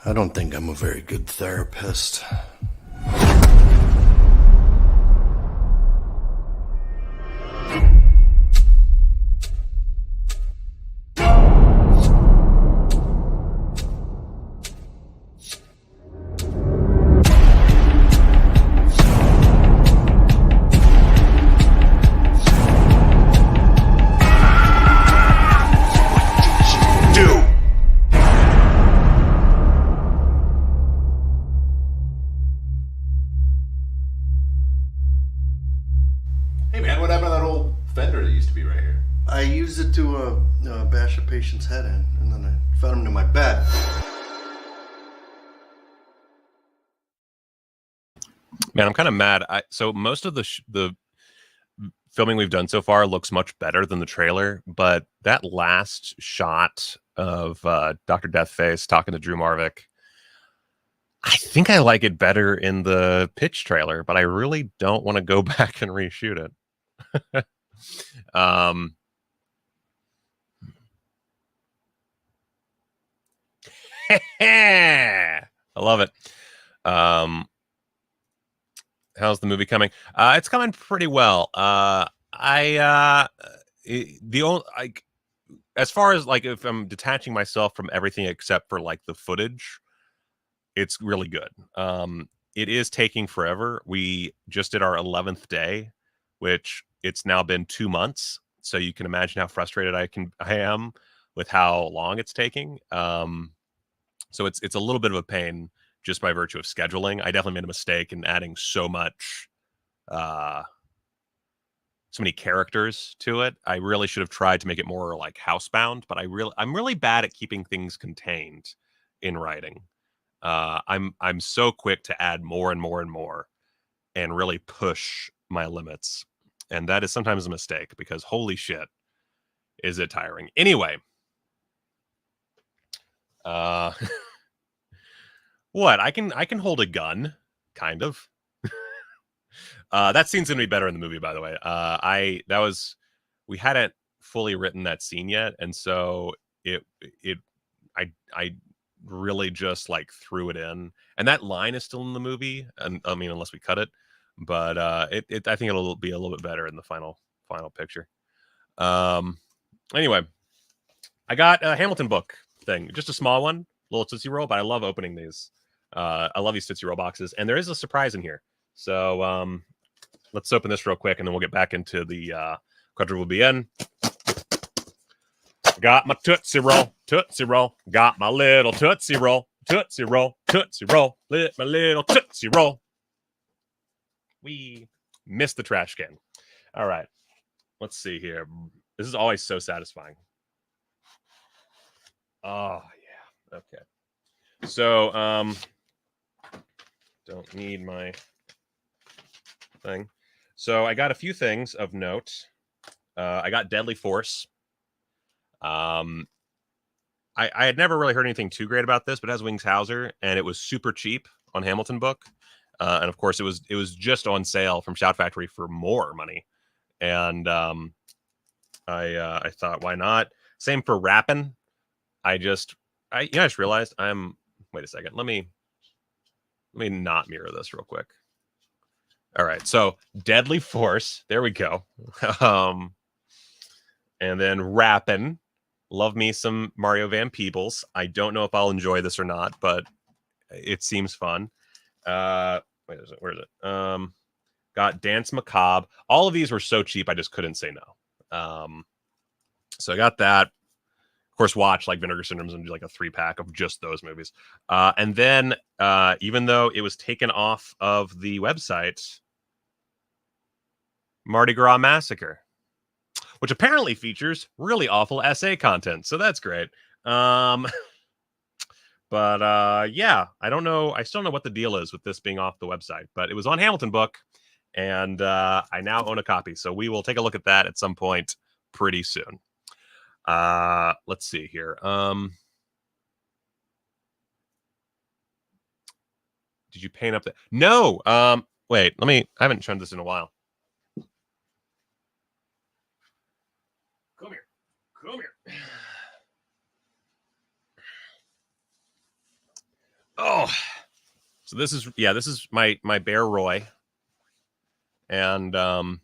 I don't think I'm a very good therapist. bash a patient's head in, and then I fed him to my bed. Man, I'm kind of mad. So most of the filming we've done so far looks much better than the trailer, but that last shot of Dr. Deathface talking to Drew Marvick, I think I like it better in the pitch trailer, but I really don't want to go back and reshoot it. I love it. How's the movie coming? It's coming pretty well. As far as like if I'm detaching myself from everything except for like the footage, it's really good. It is taking forever. We just did our 11th day, which it's now been 2 months. So you can imagine how frustrated I am with how long it's taking. So it's a little bit of a pain just by virtue of scheduling. I definitely made a mistake in adding so many characters to it. I really should have tried to make it more like housebound, but I'm really bad at keeping things contained in writing. I'm so quick to add more and more and more and really push my limits. And that is sometimes a mistake because holy shit, is it tiring. Anyway, what? I can hold a gun, kind of. That scene's gonna be better in the movie, by the way. We hadn't fully written that scene yet, and so I really just like threw it in, and that line is still in the movie, and I mean unless we cut it, but I think it'll be a little bit better in the final picture. Anyway, I got a Hamilton book thing, just a small one, little Tootsie Roll, but I love opening these. I love these Tootsie Roll boxes, and there is a surprise in here. So let's open this real quick, and then we'll get back into the quadruple BN. Got my Tootsie Roll, Tootsie Roll. Got my little Tootsie Roll, Tootsie Roll, Tootsie Roll. Lit my little Tootsie Roll. We missed the trash can. All right, let's see here. This is always so satisfying. Oh yeah, okay. So don't need my thing. So I got a few things of note. I got Deadly Force. I had never really heard anything too great about this, but it has Wings Hauser, and it was super cheap on Hamilton Book. And of course, it was just on sale from Shout Factory for more money. And I thought, why not? Same for Rappin'. I just realized wait a second. Let me not mirror this real quick. All right, so Deadly Force. There we go. And then Rappin'. Love me some Mario Van Peebles. I don't know if I'll enjoy this or not, but it seems fun. Where is it? Got Dance Macabre. All of these were so cheap, I just couldn't say no. So I got that. Of course, watch like Vinegar Syndrome and do like a 3-pack of just those movies. And then, even though it was taken off of the website, Mardi Gras Massacre, which apparently features really awful essay content. So that's great. But yeah, I don't know. I still don't know what the deal is with this being off the website, but it was on Hamilton Book, and I now own a copy. So we will take a look at that at some point pretty soon. Let's see here. Did you paint up the... No. Wait, I haven't shown this in a while. Come here. Oh, so this is my Bear Roy, and you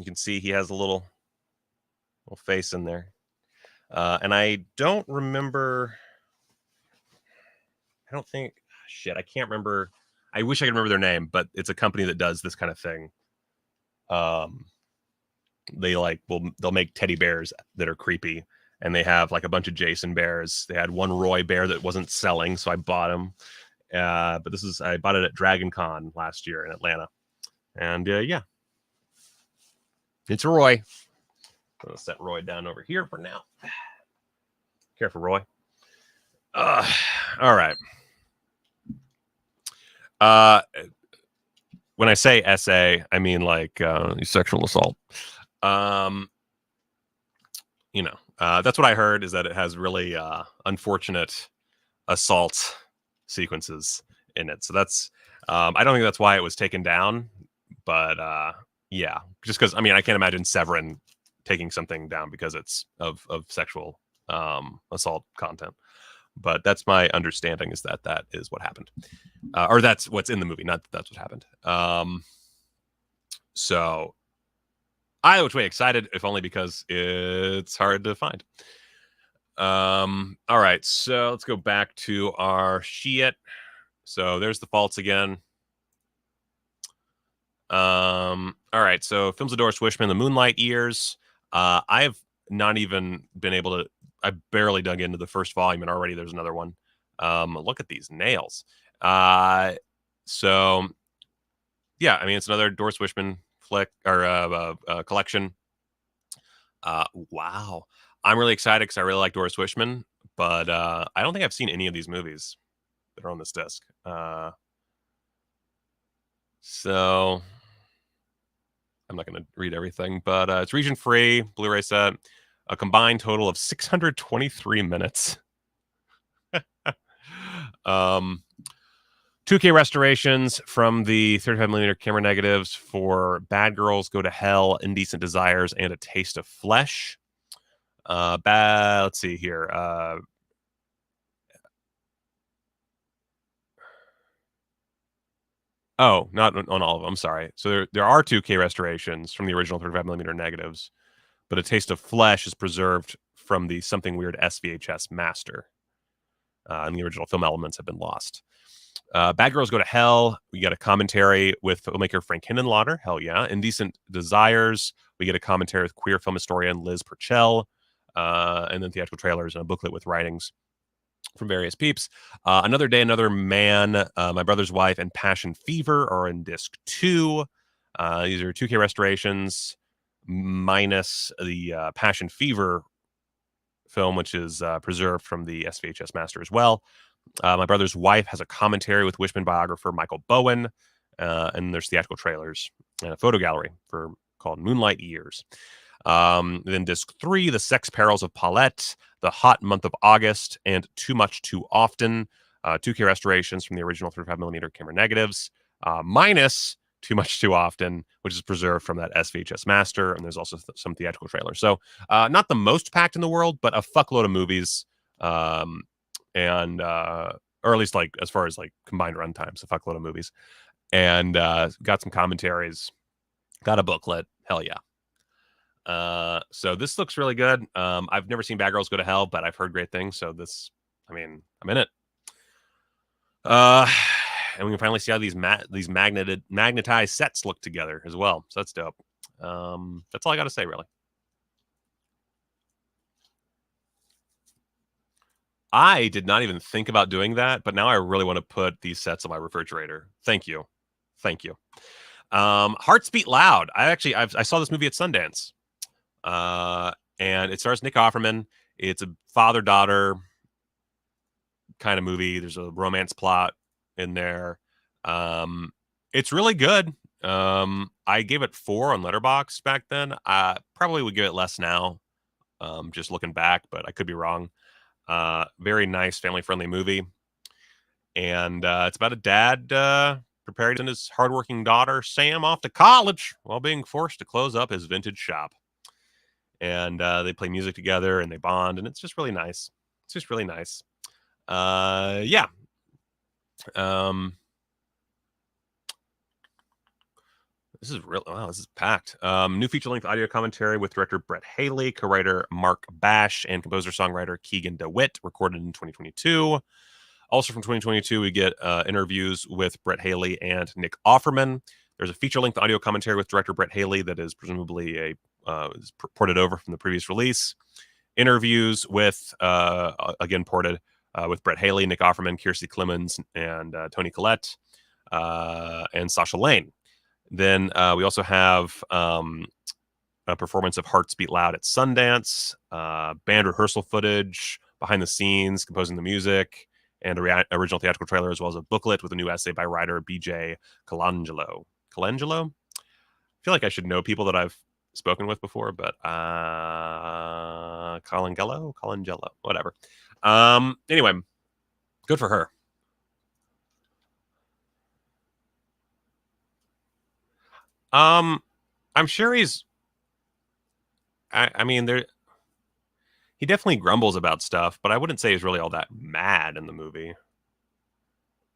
can see he has a little face in there, and I don't remember. I don't think. Shit, I can't remember. I wish I could remember their name, but it's a company that does this kind of thing. They'll make teddy bears that are creepy, and they have like a bunch of Jason bears. They had one Roy bear that wasn't selling, so I bought him. But I bought it at Dragon Con last year in Atlanta, and yeah, it's a Roy. I'm gonna set Roy down over here for now. Careful, Roy. All right. When I say SA, I mean like sexual assault. That's what I heard, is that it has really unfortunate assault sequences in it. So that's I don't think that's why it was taken down, but yeah, just because I can't imagine Severin taking something down because it's of sexual assault content. But that's my understanding, is that is what happened, or that's what's in the movie, not that that's what happened. So I was way excited, if only because it's hard to find. All right, so let's go back to our sheet. So there's the faults again. All right, so films of Doris Wishman, The Moonlight Years. I've not even been able to. I barely dug into the first volume, and already there's another one. Look at these nails. So yeah, it's another Doris Wishman flick or collection. Wow, I'm really excited because I really like Doris Wishman, but I don't think I've seen any of these movies that are on this disc. So I'm not going to read everything, but it's region free, Blu-ray set, a combined total of 623 minutes. 2K restorations from the 35mm camera negatives for Bad Girls Go to Hell, Indecent Desires, and A Taste of Flesh. Let's see here. Oh, not on all of them. Sorry. So there are 2K restorations from the original 35mm negatives, but A Taste of Flesh is preserved from the Something Weird SVHS master. And the original film elements have been lost. Bad Girls Go to Hell. We get a commentary with filmmaker Frank Hindenlotter. Hell yeah. Indecent Desires. We get a commentary with queer film historian Liz Purcell. And then theatrical trailers and a booklet with writings from various peeps. Another Day, Another Man, My Brother's Wife, and Passion Fever are in disc 2. These are 2K restorations minus the Passion Fever film, which is preserved from the SVHS master as well. My Brother's Wife has a commentary with Wishman biographer Michael Bowen, and there's theatrical trailers and a photo gallery called Moonlight Years. Then disc 3, The Sex Perils of Paulette, The Hot Month of August, and Too Much Too Often. 2K restorations from the original 35mm camera negatives, minus Too Much Too Often, which is preserved from that SVHS master, and there's also some theatrical trailers. So not the most packed in the world, but a fuckload of movies, and or at least like as far as like combined runtimes, a fuckload of movies, and got some commentaries, got a booklet. Hell yeah. So this looks really good. I've never seen Bad Girls Go to Hell, but I've heard great things. So this, I'm in it. And we can finally see how these magnetized sets look together as well. So that's dope. That's all I got to say, really. I did not even think about doing that, but now I really want to put these sets on my refrigerator. Thank you. Hearts Beat Loud. I saw this movie at Sundance. And it stars Nick Offerman. It's a father-daughter kind of movie. There's a romance plot in there. It's really good. I gave it 4 on Letterboxd back then. I probably would give it less now, just looking back, but I could be wrong. Very nice, family-friendly movie. And it's about a dad preparing to send his hardworking daughter, Sam, off to college while being forced to close up his vintage shop. And they play music together and they bond, and it's just really nice. Yeah. This is real. Wow, this is packed. New feature-length audio commentary with director Brett Haley, co-writer Mark Bash, and composer-songwriter Keegan DeWitt, recorded in 2022. Also from 2022, we get interviews with Brett Haley and Nick Offerman. There's a feature-length audio commentary with director Brett Haley that is presumably is ported over from the previous release. Interviews with, again ported, with Brett Haley, Nick Offerman, Kiersey Clemens, and Toni Collette, and Sasha Lane. Then we also have a performance of Hearts Beat Loud at Sundance, band rehearsal footage, behind the scenes, composing the music, and original theatrical trailer, as well as a booklet with a new essay by writer B.J. Colangelo. Colangelo? I feel like I should know people that I've spoken with before, but Colangelo, whatever. Anyway, good for her. I'm sure he's. I mean, he definitely grumbles about stuff, but I wouldn't say he's really all that mad in the movie.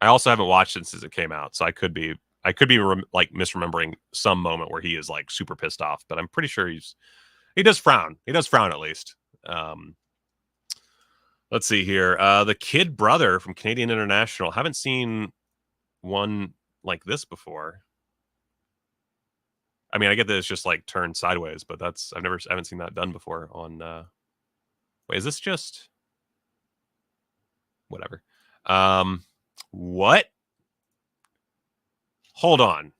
I also haven't watched it since it came out, so I could be like misremembering some moment where he is like super pissed off, but I'm pretty sure he does frown. He does frown at least. Let's see here. The Kid Brother from Canadian International. Haven't seen one like this before. I mean, I get that it's just like turned sideways, but I haven't seen that done before on. Wait, is this just whatever? What? Hold on.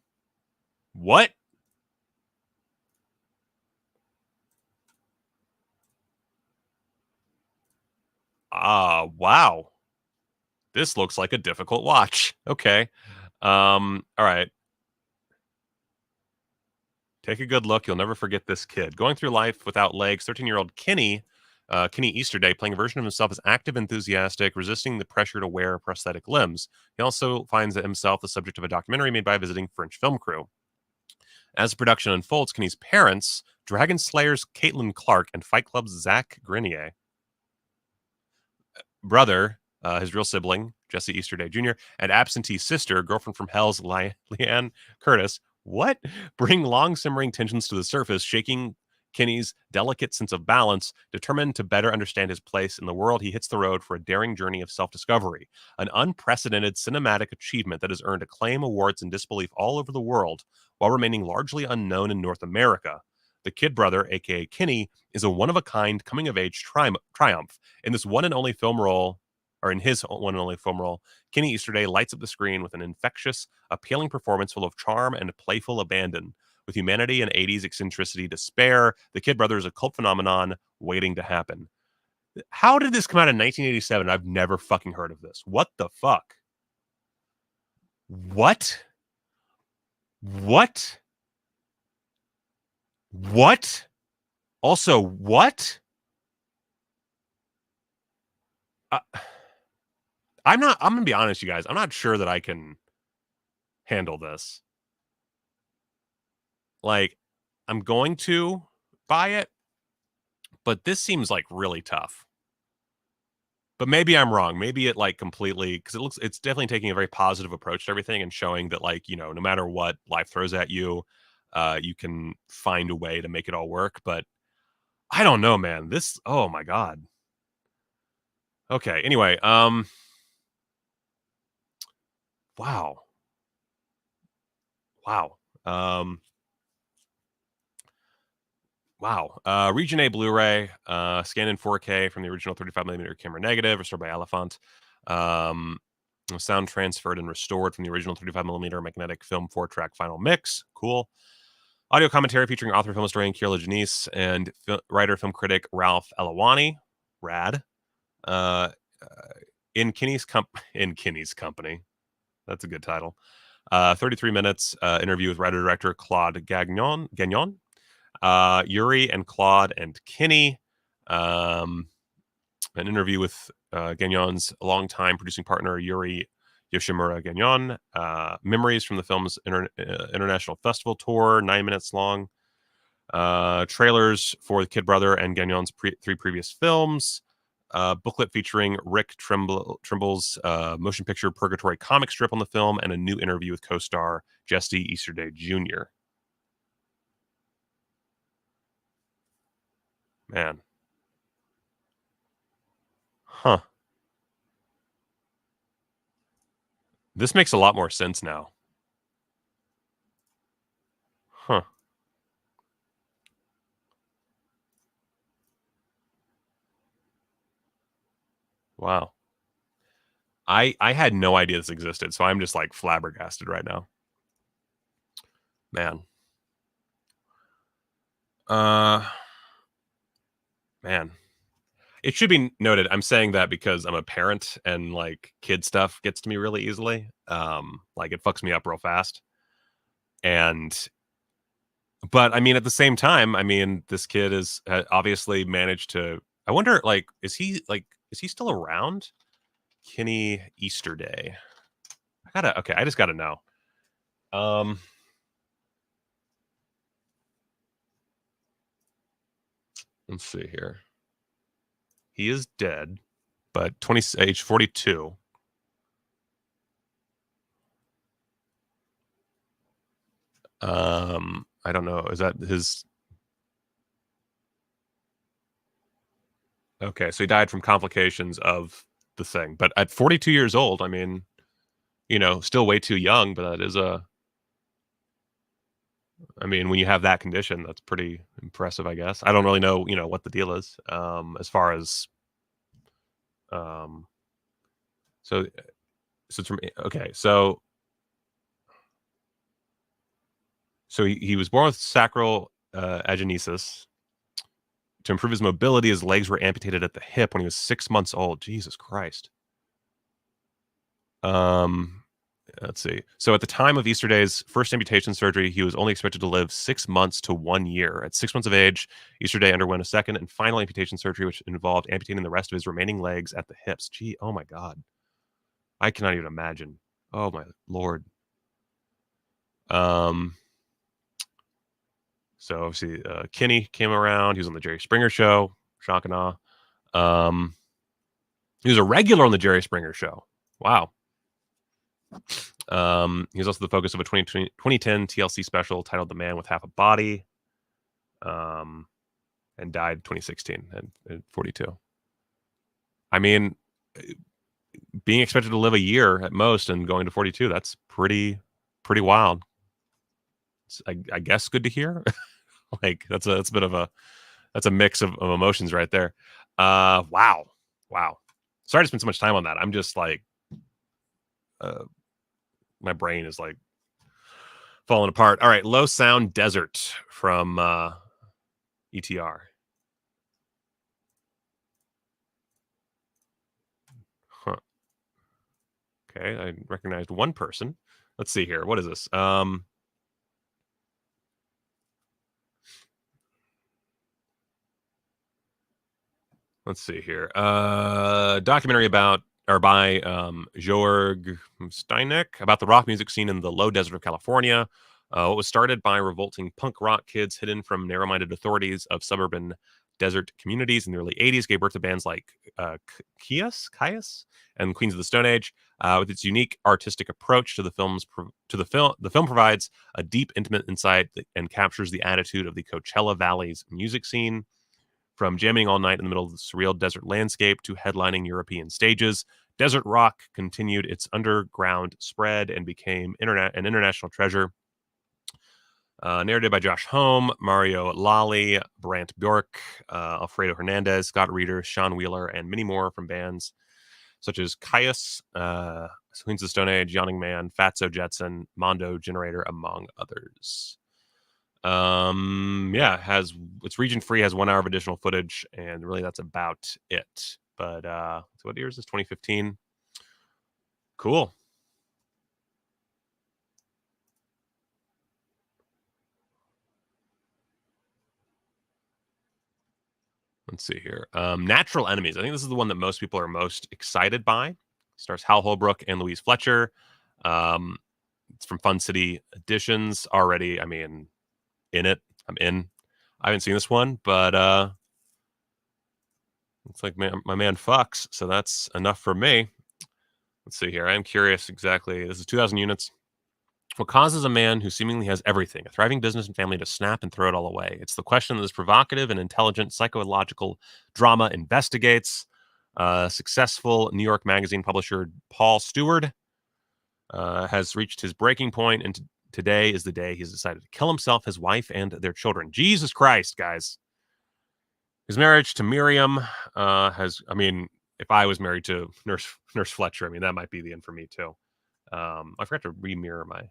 What? Wow. This looks like a difficult watch. Okay. All right. Take a good look. You'll never forget this kid. Going through life without legs, 13-year-old Kenny Easterday, playing a version of himself as active, enthusiastic, resisting the pressure to wear prosthetic limbs. He also finds himself the subject of a documentary made by a visiting French film crew. As the production unfolds, Kenny's parents, Dragon Slayer's Caitlin Clark and Fight Club's Zach Grenier, brother, his real sibling, Jesse Easterday Jr., and absentee sister, girlfriend from Hell's Leanne Curtis, bring long simmering tensions to the surface, shaking Kenny's delicate sense of balance. Determined to better understand his place in the world, he hits the road for a daring journey of self-discovery, an unprecedented cinematic achievement that has earned acclaim, awards, and disbelief all over the world, while remaining largely unknown in North America. The Kid Brother, aka Kenny, is a one-of-a-kind coming-of-age triumph. In his one and only film role, Kenny Easterday lights up the screen with an infectious, appealing performance full of charm and playful abandon. With humanity and 80s eccentricity to spare, The Kid Brother is a cult phenomenon waiting to happen. How did this come out in 1987? I've never fucking heard of this. What the fuck? What? Also, what? I'm going to be honest, you guys. I'm not sure that I can handle this. Like, I'm going to buy it, but this seems like really tough. But maybe I'm wrong. Maybe it like completely, because it's definitely taking a very positive approach to everything and showing that, like, you know, no matter what life throws at you, you can find a way to make it all work. But I don't know, man. Oh my God. Okay. Anyway, wow. Wow. Region A Blu-ray, scanned in 4K from the original 35mm camera negative, restored by Elephant. Sound transferred and restored from the original 35mm magnetic film 4-track final mix. Cool. Audio commentary featuring author, film historian Kiera Janice and writer, film critic Ralph Elawani. Rad. In Kenny's company. That's a good title. 33 minutes. Interview with writer-director Claude Gagnon. Yuri and Claude and Kenny. An interview with Gagnon's longtime producing partner, Yuri Yoshimura Gagnon. Memories from the film's international festival tour, 9 minutes long. Trailers for The Kid Brother and Gagnon's 3 previous films. Booklet featuring Rick Trimble's motion picture Purgatory comic strip on the film, and a new interview with co-star Jesse Easterday Jr. Man. Huh. This makes a lot more sense now. Huh. Wow. I had no idea this existed, so I'm just like flabbergasted right now. Man. Man, it should be noted. I'm saying that because I'm a parent and like kid stuff gets to me really easily. Like it fucks me up real fast. And but I mean, at the same time, I mean, this kid is obviously managed to. I wonder, like, is he still around? Kinney Easterday. I just gotta know. Let's see here. He is dead, but age 42. I don't know. Is that his? Okay, so he died from complications of the thing. But at 42 years old, I mean, still way too young, but that is I mean, when you have that condition, that's pretty impressive, I guess. I don't really know, what the deal is, as far as, so it's from, okay, so he was born with sacral agenesis. To improve his mobility, his legs were amputated at the hip when he was 6 months old. Jesus Christ. Let's see. So at the time of Easterday's first amputation surgery, he was only expected to live 6 months to 1 year. At 6 months of age, Easterday underwent a second and final amputation surgery, which involved amputating the rest of his remaining legs at the hips. Gee, oh my God. I cannot even imagine. Oh my Lord. So obviously, Kinney came around. He was on the Jerry Springer Show. Shock and awe. He was a regular on the Jerry Springer Show. Wow. He was also the focus of a 2010 TLC special titled "The Man with Half a Body," and died 2016 at 42. I mean, being expected to live a year at most and going to 42—that's pretty wild. I guess good to hear. Like that's a bit of a mix of emotions right there. Wow. Sorry to spend so much time on that. I'm just like, my brain is like falling apart. All right, Low Sound Desert from ETR. Huh. Okay, I recognized one person. Let's see here. What is this? Let's see here. Documentary by Georg Steineck about the rock music scene in the low desert of California. What was started by revolting punk rock kids hidden from narrow-minded authorities of suburban desert communities in the early 80s gave birth to bands like Kyuss and Queens of the Stone Age. With its unique artistic approach to the film provides a deep, intimate insight and captures the attitude of the Coachella Valley's music scene. From jamming all night in the middle of the surreal desert landscape to headlining European stages, desert rock continued its underground spread and became an international treasure. Narrated by Josh Homme, Mario Lally, Brant Bjork, Alfredo Hernandez, Scott Reeder, Sean Wheeler, and many more from bands such as Kyuss, Queens of the Stone Age, Yawning Man, Fatso Jetson, Mondo Generator, among others. It's region free, has 1 hour of additional footage, and really that's about it. But so what year is this? 2015. Cool. Let's see here. Natural Enemies. I think this is the one that most people are most excited by. Stars Hal Holbrook and Louise Fletcher. It's from Fun City Editions already. I mean, in it. I'm in. I haven't seen this one, but it's like my man fucks, so that's enough for me. Let's see here. I am curious exactly. This is 2,000 units. What causes a man who seemingly has everything, a thriving business and family, to snap and throw it all away? It's the question that this provocative and intelligent psychological drama investigates. Successful New York Magazine publisher Paul Stewart has reached his breaking point, and today is the day he's decided to kill himself, his wife, and their children. Jesus Christ, guys. His marriage to Miriam if I was married to Nurse Fletcher, I mean, that might be the end for me too. I forgot to remirror my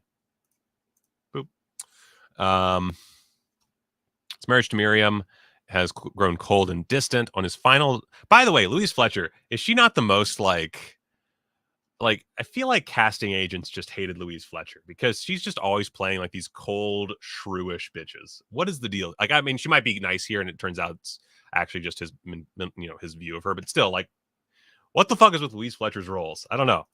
boop. His marriage to Miriam has grown cold and distant. On his final, by the way, Louise Fletcher, is she not the most like I feel like casting agents just hated Louise Fletcher because she's just always playing like these cold, shrewish bitches. What is the deal? Like, I mean, she might be nice here, and it turns out it's actually just his, his view of her. But still, like, what the fuck is with Louise Fletcher's roles? I don't know.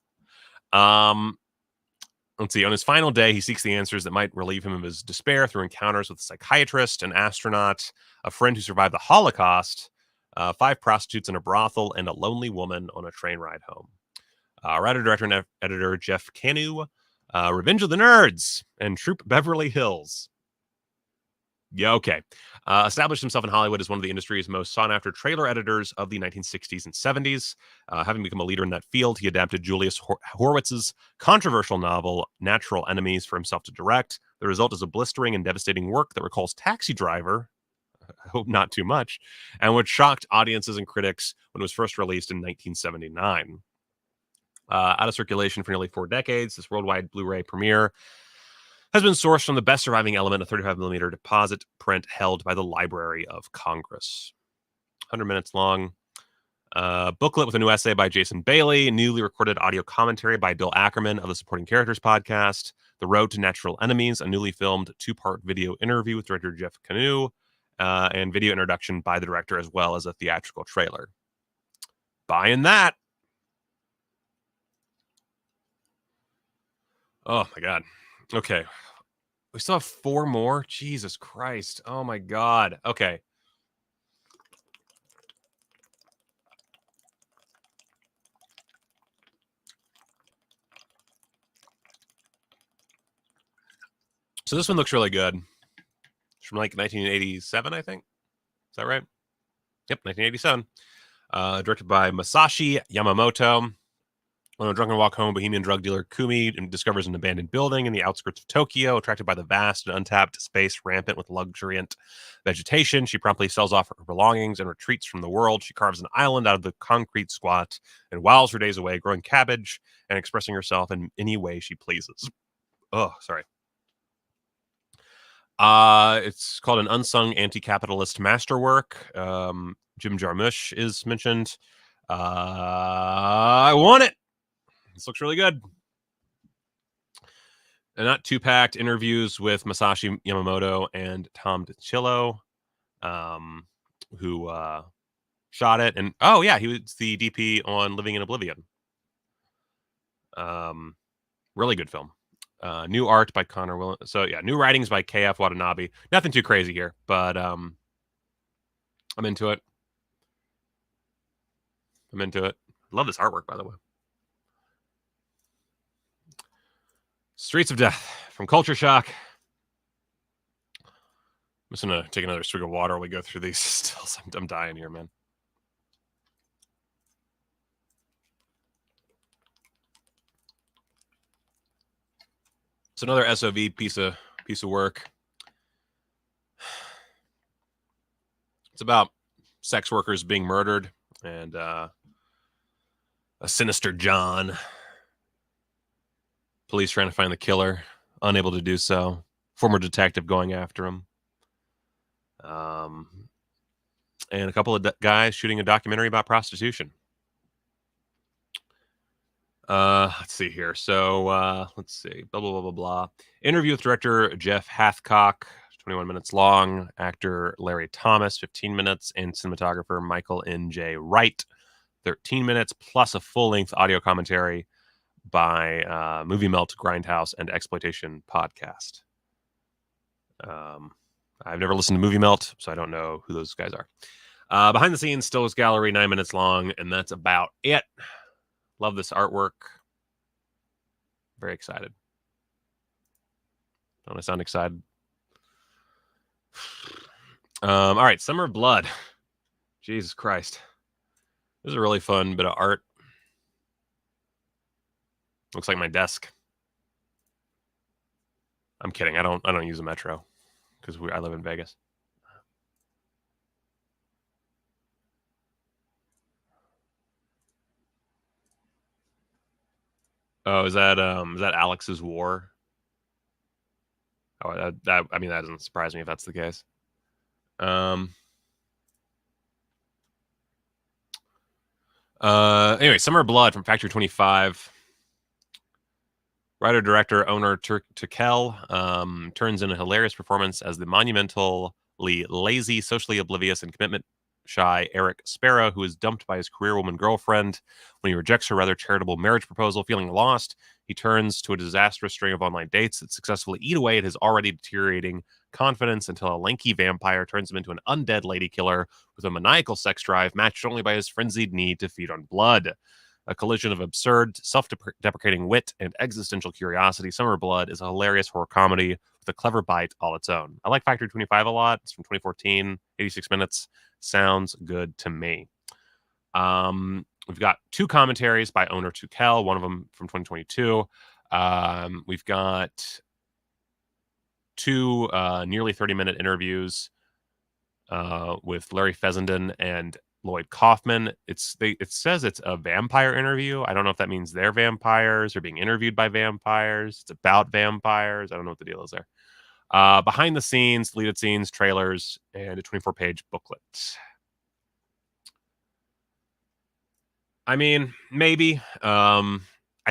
Let's see. On his final day, he seeks the answers that might relieve him of his despair through encounters with a psychiatrist, an astronaut, a friend who survived the Holocaust, 5 prostitutes in a brothel, and a lonely woman on a train ride home. Writer, director, and editor Jeff Canu, Revenge of the Nerds, and Troop Beverly Hills. Yeah, okay. Established himself in Hollywood as one of the industry's most sought-after trailer editors of the 1960s and 70s. Having become a leader in that field, he adapted Julius Horowitz's controversial novel, Natural Enemies, for himself to direct. The result is a blistering and devastating work that recalls Taxi Driver, I hope not too much, and which shocked audiences and critics when it was first released in 1979. Out of circulation for nearly 4 decades, this worldwide Blu-ray premiere has been sourced from the best surviving element, a 35mm deposit print held by the Library of Congress. 100 minutes long. Booklet with a new essay by Jason Bailey, newly recorded audio commentary by Bill Ackerman of the Supporting Characters podcast, The Road to Natural Enemies, a newly filmed 2-part video interview with director Jeff Canu, and video introduction by the director, as well as a theatrical trailer. Buying that. Oh my God. Okay. We still have 4 more. Jesus Christ. Oh my God. Okay. So this one looks really good. It's from like 1987, I think. Is that right? Yep, 1987. Directed by Masashi Yamamoto. On a drunken walk home, bohemian drug dealer Kumi discovers an abandoned building in the outskirts of Tokyo. Attracted by the vast and untapped space rampant with luxuriant vegetation, she promptly sells off her belongings and retreats from the world. She carves an island out of the concrete squat and whiles her days away growing cabbage and expressing herself in any way she pleases. Oh, sorry. It's called An Unsung Anti-Capitalist Masterwork. Jim Jarmusch is mentioned. I want it. This looks really good. And not too packed interviews with Masashi Yamamoto and Tom DiCillo, who shot it. And oh yeah, he was the DP on Living in Oblivion. Really good film. New art by Connor Williams. So yeah, new writings by KF Watanabe. Nothing too crazy here, but I'm into it. Love this artwork, by the way. Streets of Death from Culture Shock. I'm just going to take another swig of water while we go through these stills. I'm dying here, man. It's another SOV piece of work. It's about sex workers being murdered and a sinister John. Police trying to find the killer, unable to do so. Former detective going after him. And a couple of guys shooting a documentary about prostitution. Let's see here. So let's see. Blah, blah, blah, blah, blah. Interview with director Jeff Hathcock, 21 minutes long. Actor Larry Thomas, 15 minutes. And cinematographer Michael N.J. Wright, 13 minutes, plus a full-length audio commentary by Movie Melt, Grindhouse, and Exploitation Podcast. I've never listened to Movie Melt, so I don't know who those guys are. Behind the scenes, Stills Gallery, 9 minutes long, and that's about it. Love this artwork. Very excited. Don't I sound excited? All right, Summer of Blood. Jesus Christ. This is a really fun bit of art. Looks like my desk. I'm kidding. I don't use a metro because I live in Vegas. Oh, is that Alex's War? Oh, that I mean, that doesn't surprise me if that's the case. Anyway, Summer of Blood from Factory 25. Writer, director, owner Tukel turns in a hilarious performance as the monumentally lazy, socially oblivious, and commitment-shy Eric Sparrow, who is dumped by his career woman girlfriend. When he rejects her rather charitable marriage proposal, feeling lost, he turns to a disastrous string of online dates that successfully eat away at his already deteriorating confidence until a lanky vampire turns him into an undead lady killer with a maniacal sex drive matched only by his frenzied need to feed on blood. A collision of absurd, self-deprecating wit and existential curiosity, Summer Blood is a hilarious horror comedy with a clever bite all its own. I like Factory 25 a lot. It's from 2014, 86 minutes. Sounds good to me. We've got 2 commentaries by owner Tukel, one of them from 2022. We've got 2 nearly 30-minute interviews with Larry Fessenden and Lloyd Kaufman. It says it's a vampire interview. I don't know if that means they're vampires or being interviewed by vampires. It's about vampires. I don't know what the deal is there. Behind the scenes, deleted scenes, trailers, and a 24-page booklet. I mean, maybe. I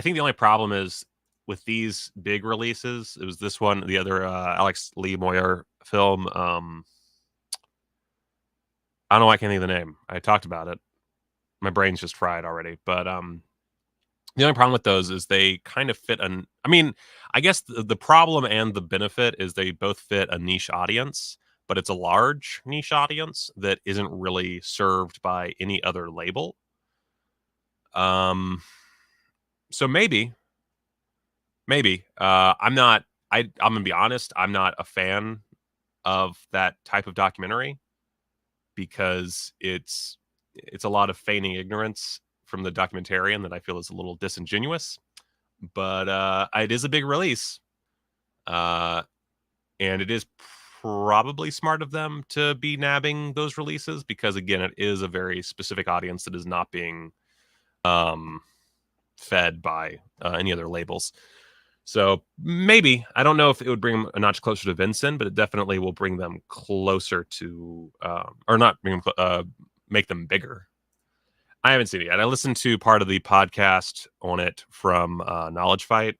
think the only problem is with these big releases, it was this one, the other Alex Lee Moyer film. I don't know why I can't think of the name. I talked about it. My brain's just fried already. But the only problem with those is they kind of fit I mean, I guess the problem and the benefit is they both fit a niche audience, but it's a large niche audience that isn't really served by any other label. So maybe. I'm gonna be honest, I'm not a fan of that type of documentary, because it's a lot of feigning ignorance from the documentarian that I feel is a little disingenuous. But it is a big release. And it is probably smart of them to be nabbing those releases, because, again, it is a very specific audience that is not being fed by any other labels. So maybe, I don't know if it would bring them a notch closer to Vincent, but it definitely will bring them closer to, or not bring them, make them bigger. I haven't seen it yet. I listened to part of the podcast on it from Knowledge Fight.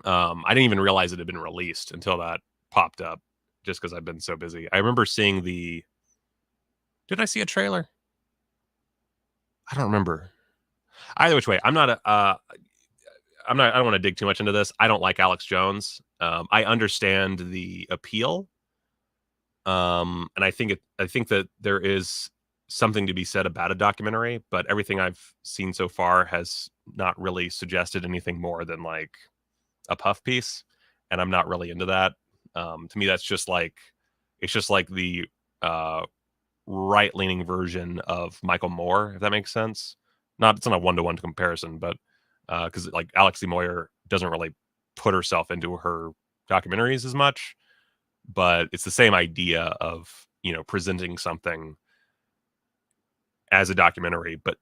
I didn't even realize it had been released until that popped up, just because I've been so busy. I remember seeing did I see a trailer? I don't remember. Either which way, I don't want to dig too much into this. I don't like Alex Jones. I understand the appeal. And I think that there is something to be said about a documentary, but everything I've seen so far has not really suggested anything more than like a puff piece. And I'm not really into that. To me, it's just like the right-leaning version of Michael Moore, if that makes sense. It's not a one-to-one comparison, but because like Alex Lee Moyer doesn't really put herself into her documentaries as much, but it's the same idea of, presenting something as a documentary, but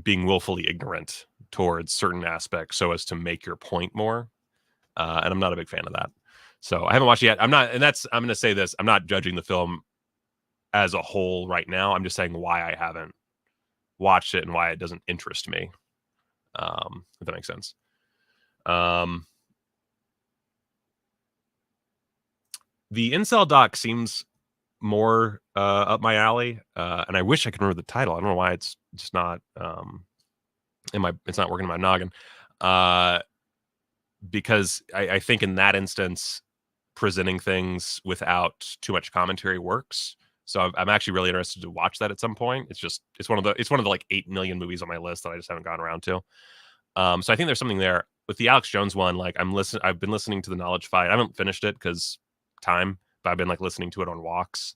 being willfully ignorant towards certain aspects so as to make your point more. And I'm not a big fan of that. So I haven't watched it yet. I'm going to say this. I'm not judging the film as a whole right now. I'm just saying why I haven't watched it and why it doesn't interest me. If that makes sense. The Incel doc seems more up my alley, and I wish I could remember the title. I don't know why it's just not it's not working in my noggin. Because I think in that instance, presenting things without too much commentary works. So I'm actually really interested to watch that at some point. It's one of the like 8 million movies on my list that I just haven't gotten around to. So I think there's something there with the Alex Jones one. Like I've been listening to the Knowledge Fight. I haven't finished it because time, but I've been like listening to it on walks,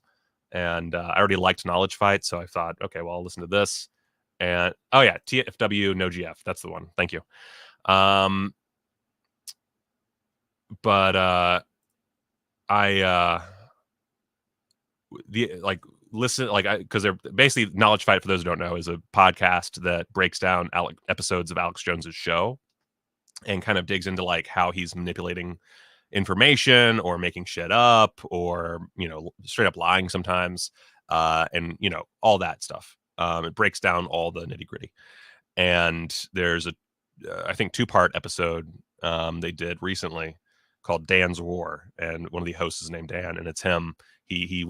and I already liked Knowledge Fight, so I thought, okay, well, I'll listen to this. And oh yeah, TFW No GF, that's the one. Thank you. But because they're basically Knowledge Fight, for those who don't know, is a podcast that breaks down episodes of Alex Jones's show and kind of digs into like how he's manipulating information or making shit up or, straight up lying sometimes. And, all that stuff. It breaks down all the nitty gritty. And there's I think 2-part episode they did recently called Dan's War. And one of the hosts is named Dan, and it's him. He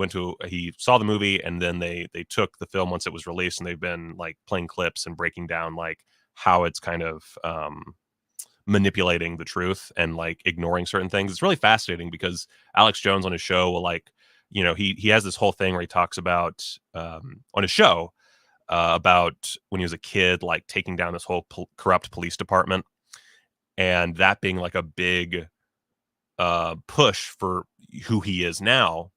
saw the movie, and then they took the film once it was released, and they've been like playing clips and breaking down like how it's kind of manipulating the truth and like ignoring certain things. It's really fascinating because Alex Jones on his show will like, he has this whole thing where he talks about on his show about when he was a kid, like taking down this whole corrupt police department, and that being like a big push for who he is now.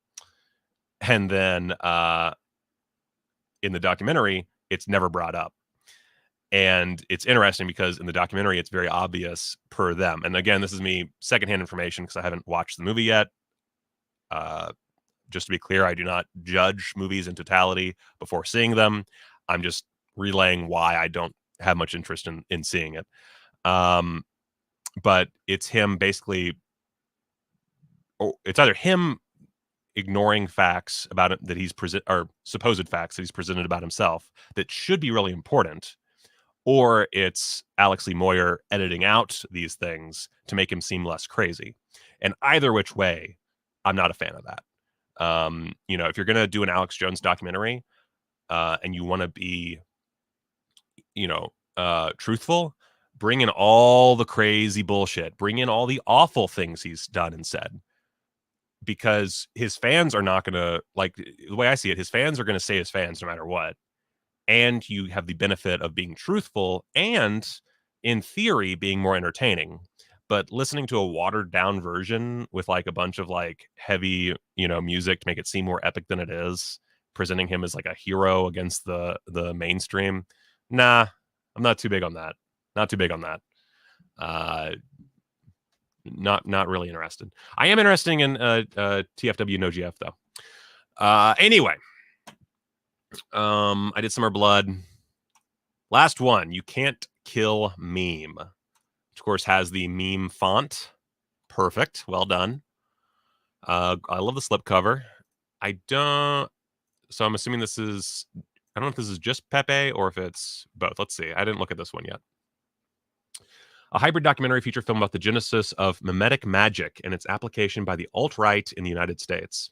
And then in the documentary, it's never brought up. And it's interesting because in the documentary, it's very obvious per them. And again, this is me secondhand information because I haven't watched the movie yet. Just to be clear, I do not judge movies in totality before seeing them. I'm just relaying why I don't have much interest in seeing it. But it's him basically, it's either him ignoring facts about it that he's or supposed facts that he's presented about himself that should be really important, or it's Alex Lee Moyer editing out these things to make him seem less crazy. And either which way, I'm not a fan of that. If you're going to do an Alex Jones documentary and you want to be, truthful, bring in all the crazy bullshit, bring in all the awful things he's done and said, because his fans are not going to, like, the way I see it, his fans are going to stay his fans no matter what. And you have the benefit of being truthful and, in theory, being more entertaining. But listening to a watered down version with like a bunch of like heavy, music to make it seem more epic than it is, presenting him as like a hero against the mainstream. Nah, I'm not too big on that. Not too big on that. Not really interested. I am interested in TFW No GF though. Anyway, I did Summer Blood. Last one, You Can't Kill Meme, which of course has the meme font. Perfect. Well done. I love the slipcover. So I'm assuming this is, I don't know if this is just Pepe or if it's both. Let's see. I didn't look at this one yet. A hybrid documentary feature film about the genesis of memetic magic and its application by the alt-right in the United States.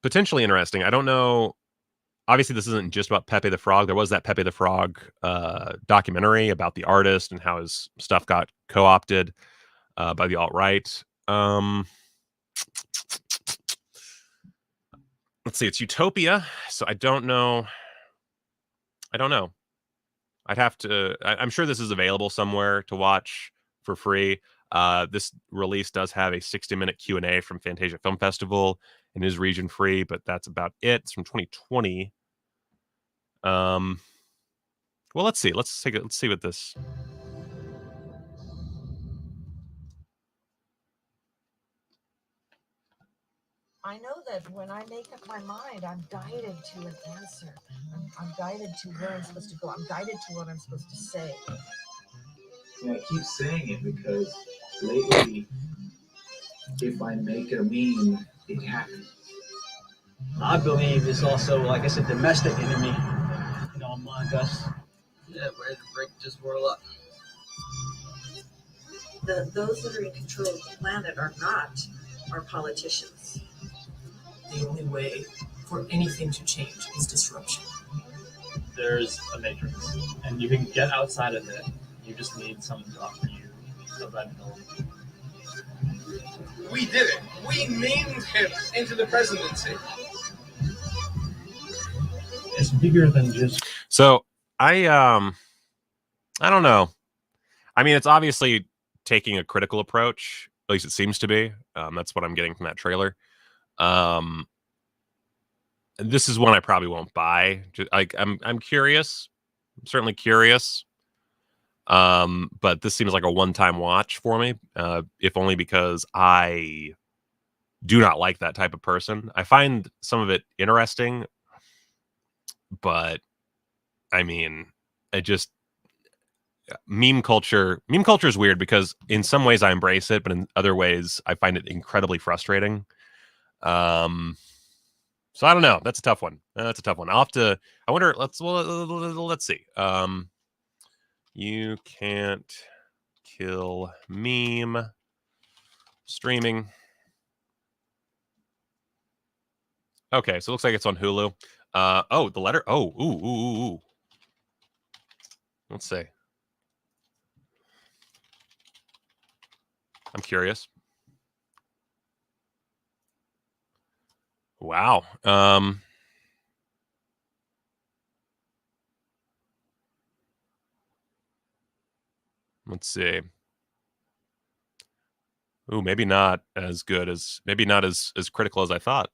Potentially interesting. I don't know. Obviously, this isn't just about Pepe the Frog. There was that Pepe the Frog documentary about the artist and how his stuff got co-opted by the alt-right. Let's see. It's Utopia. So I don't know. I'd have to, I'm sure this is available somewhere to watch for free. This release does have a 60-minute Q&A from Fantasia Film Festival and is region free, but that's about it. It's from 2020. Well, let's see. Let's see what this. I know that when I make up my mind, I'm guided to an answer. I'm guided to where I'm supposed to go. I'm guided to what I'm supposed to say. Yeah, I keep saying it because lately, if I make a meme, it happens. I believe it's also, like I said, domestic enemy, among us. Yeah, ready to break this world up. Those that are in control of the planet are not our politicians. The only way for anything to change is disruption. There's a matrix, and you can get outside of it. You just need someone to offer you the red pill. We did it. We memed him into the presidency. It's bigger than just. So I don't know. I mean, it's obviously taking a critical approach. At least it seems to be. That's what I'm getting from that trailer. This is one I probably won't buy. I'm curious. I'm certainly curious. But this seems like a one-time watch for me. If only because I do not like that type of person. I find some of it interesting, but I mean, meme culture is weird because in some ways I embrace it, but in other ways I find it incredibly frustrating. So I don't know. That's a tough one. I'll have to. I wonder. Let's see. You can't kill meme streaming. Okay, so it looks like it's on Hulu. Oh, the letter. Oh, ooh. Let's see. I'm curious. Wow. Let's see. Ooh, maybe not as critical as I thought.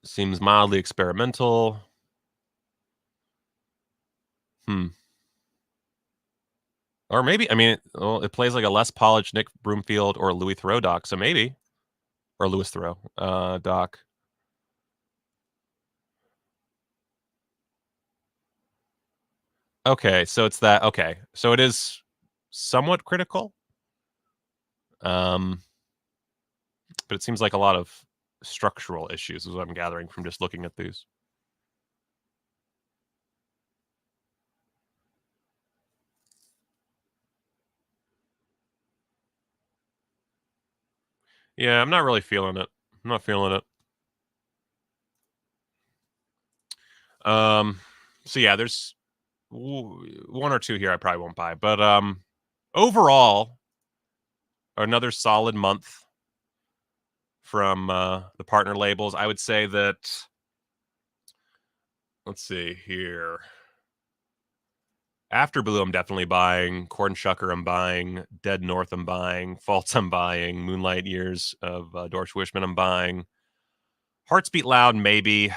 Seems mildly experimental. Or maybe, I mean, it plays like a less polished Nick Broomfield or Louis Theroux doc, so maybe. Or Louis Theroux doc. Okay, so it's that. Okay, so it is somewhat critical. But it seems like a lot of structural issues is what I'm gathering from just looking at these. Yeah, I'm not really feeling it. I'm not feeling it. So yeah, there's one or two here I probably won't buy, but overall, another solid month from the partner labels. I would say that. Let's see here. After Blue, I'm definitely buying. Corn Shucker, I'm buying. Dead North, I'm buying. Faults, I'm buying. Moonlight Years of Dorsch Wishman, I'm buying. Hearts Beat Loud, maybe.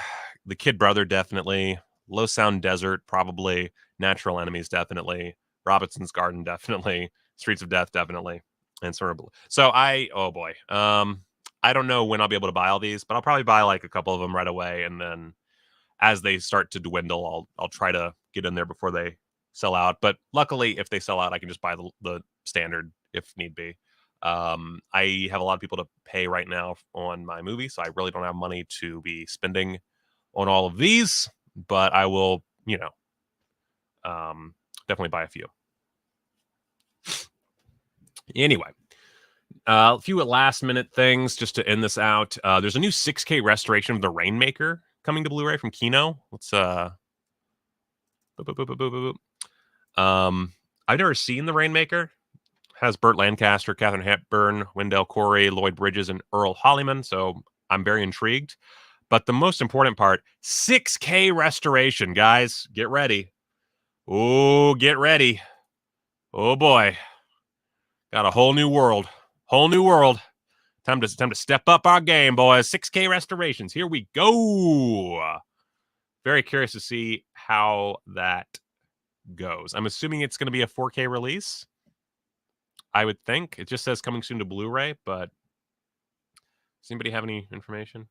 The Kid Brother, definitely. Low Sound Desert, probably. Natural Enemies, definitely. Robinson's Garden, definitely. Streets of Death, definitely. And sort of. So oh boy. I don't know when I'll be able to buy all these, but I'll probably buy like a couple of them right away, and then as they start to dwindle, I'll try to get in there before they sell out. But luckily, if they sell out, I can just buy the standard if need be. I have a lot of people to pay right now on my movie, so I really don't have money to be spending on all of these. But I will, definitely buy a few. Anyway, a few last minute things just to end this out. There's a new 6K restoration of The Rainmaker coming to Blu-ray from Kino. Let's I've never seen The Rainmaker. Has Burt Lancaster, Katharine Hepburn, Wendell Corey, Lloyd Bridges, and Earl Holliman, so I'm very intrigued. But the most important part, 6K restoration, guys. Get ready. Oh, get ready. Oh boy. Got a whole new world. Whole new world. Time to step up our game, boys. 6K restorations. Here we go. Very curious to see how that goes. I'm assuming it's going to be a 4K release. I would think. It just says coming soon to Blu-ray, but does anybody have any information?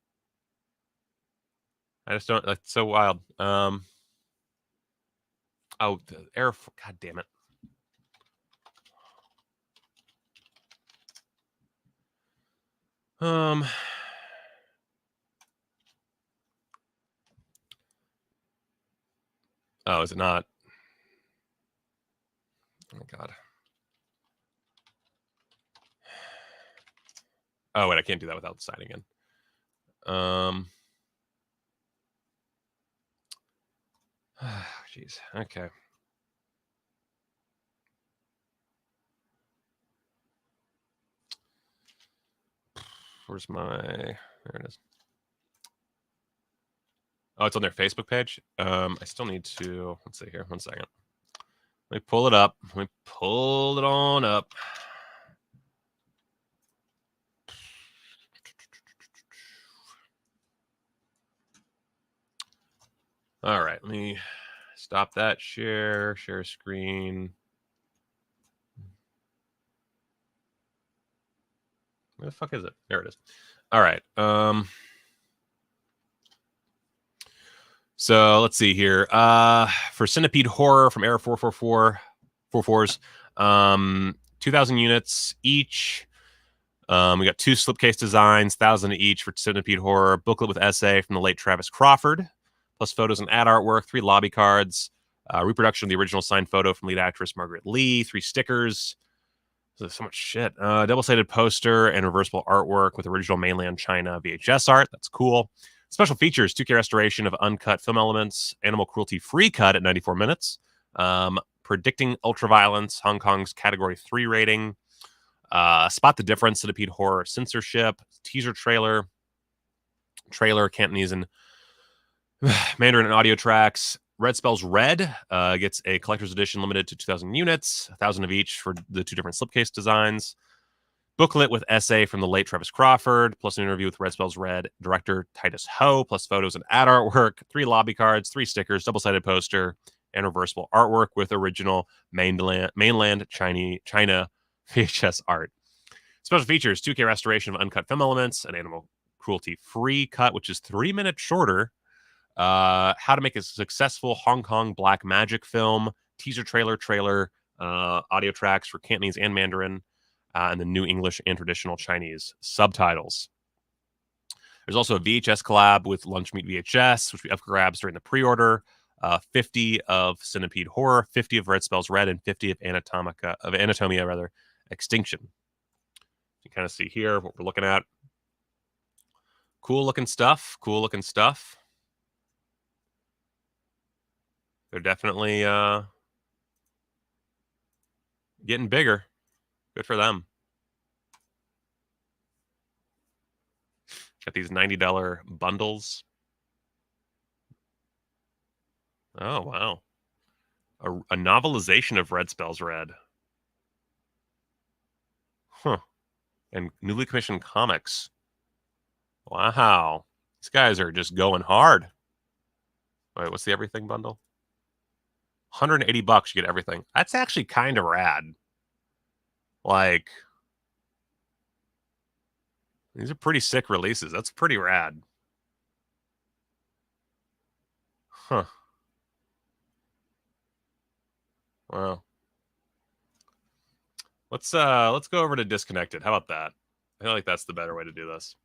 I just don't. That's so wild. Oh, the Air. God damn it. Oh, is it not? Oh my god. Oh wait, I can't do that without signing in. Jeez. Okay. Where's my? There it is. Oh, it's on their Facebook page. I still need to. Let's see here. 1 second. Let me pull it up. Let me pull it on up. All right. Let me stop that share screen. Where the fuck is it? There it is. All right. So let's see here. For Centipede Horror from Era 444, 2,000 units each. We got 2 slipcase designs, 1,000 each for Centipede Horror. Booklet with essay from the late Travis Crawford, plus photos and ad artwork. 3 lobby cards. Reproduction of the original signed photo from lead actress Margaret Lee. 3 stickers. There's so much shit. Double-sided poster and reversible artwork with original mainland China VHS art. That's cool. Special features: 2K restoration of uncut film elements, animal cruelty-free cut at 94 minutes, predicting ultraviolence, Hong Kong's Category 3 rating, spot the difference, Centipede Horror censorship, teaser trailer, Cantonese and Mandarin and audio tracks. Red Spells Red gets a collector's edition limited to 2,000 units, 1,000 of each for the 2 different slipcase designs. Booklet with essay from the late Travis Crawford, plus an interview with Red Spells Red director Titus Ho, plus photos and ad artwork, 3 lobby cards, 3 stickers, double-sided poster, and reversible artwork with original mainland China VHS art. Special features: 2K restoration of uncut film elements, an animal cruelty-free cut, which is 3 minutes shorter. How to make a successful Hong Kong black magic film, teaser trailer, audio tracks for Cantonese and Mandarin, and the new English and traditional Chinese subtitles. There's also a VHS collab with Lunch Meat VHS, which we up grabs during the pre-order. 50 of Centipede Horror, 50 of Red Spells Red, and 50 of Anatomia Extinction. You kind of see here what we're looking at. Cool looking stuff. They're definitely getting bigger. Good for them. Got these $90 bundles. Oh, wow. A novelization of Red Spells Red. Huh. And newly commissioned comics. Wow. These guys are just going hard. Wait, what's the everything bundle? $180 you get everything. That's actually kind of rad. Like, these are pretty sick releases. That's pretty rad. Huh. Wow. Let's go over to Disconnected. How about that? I feel like that's the better way to do this.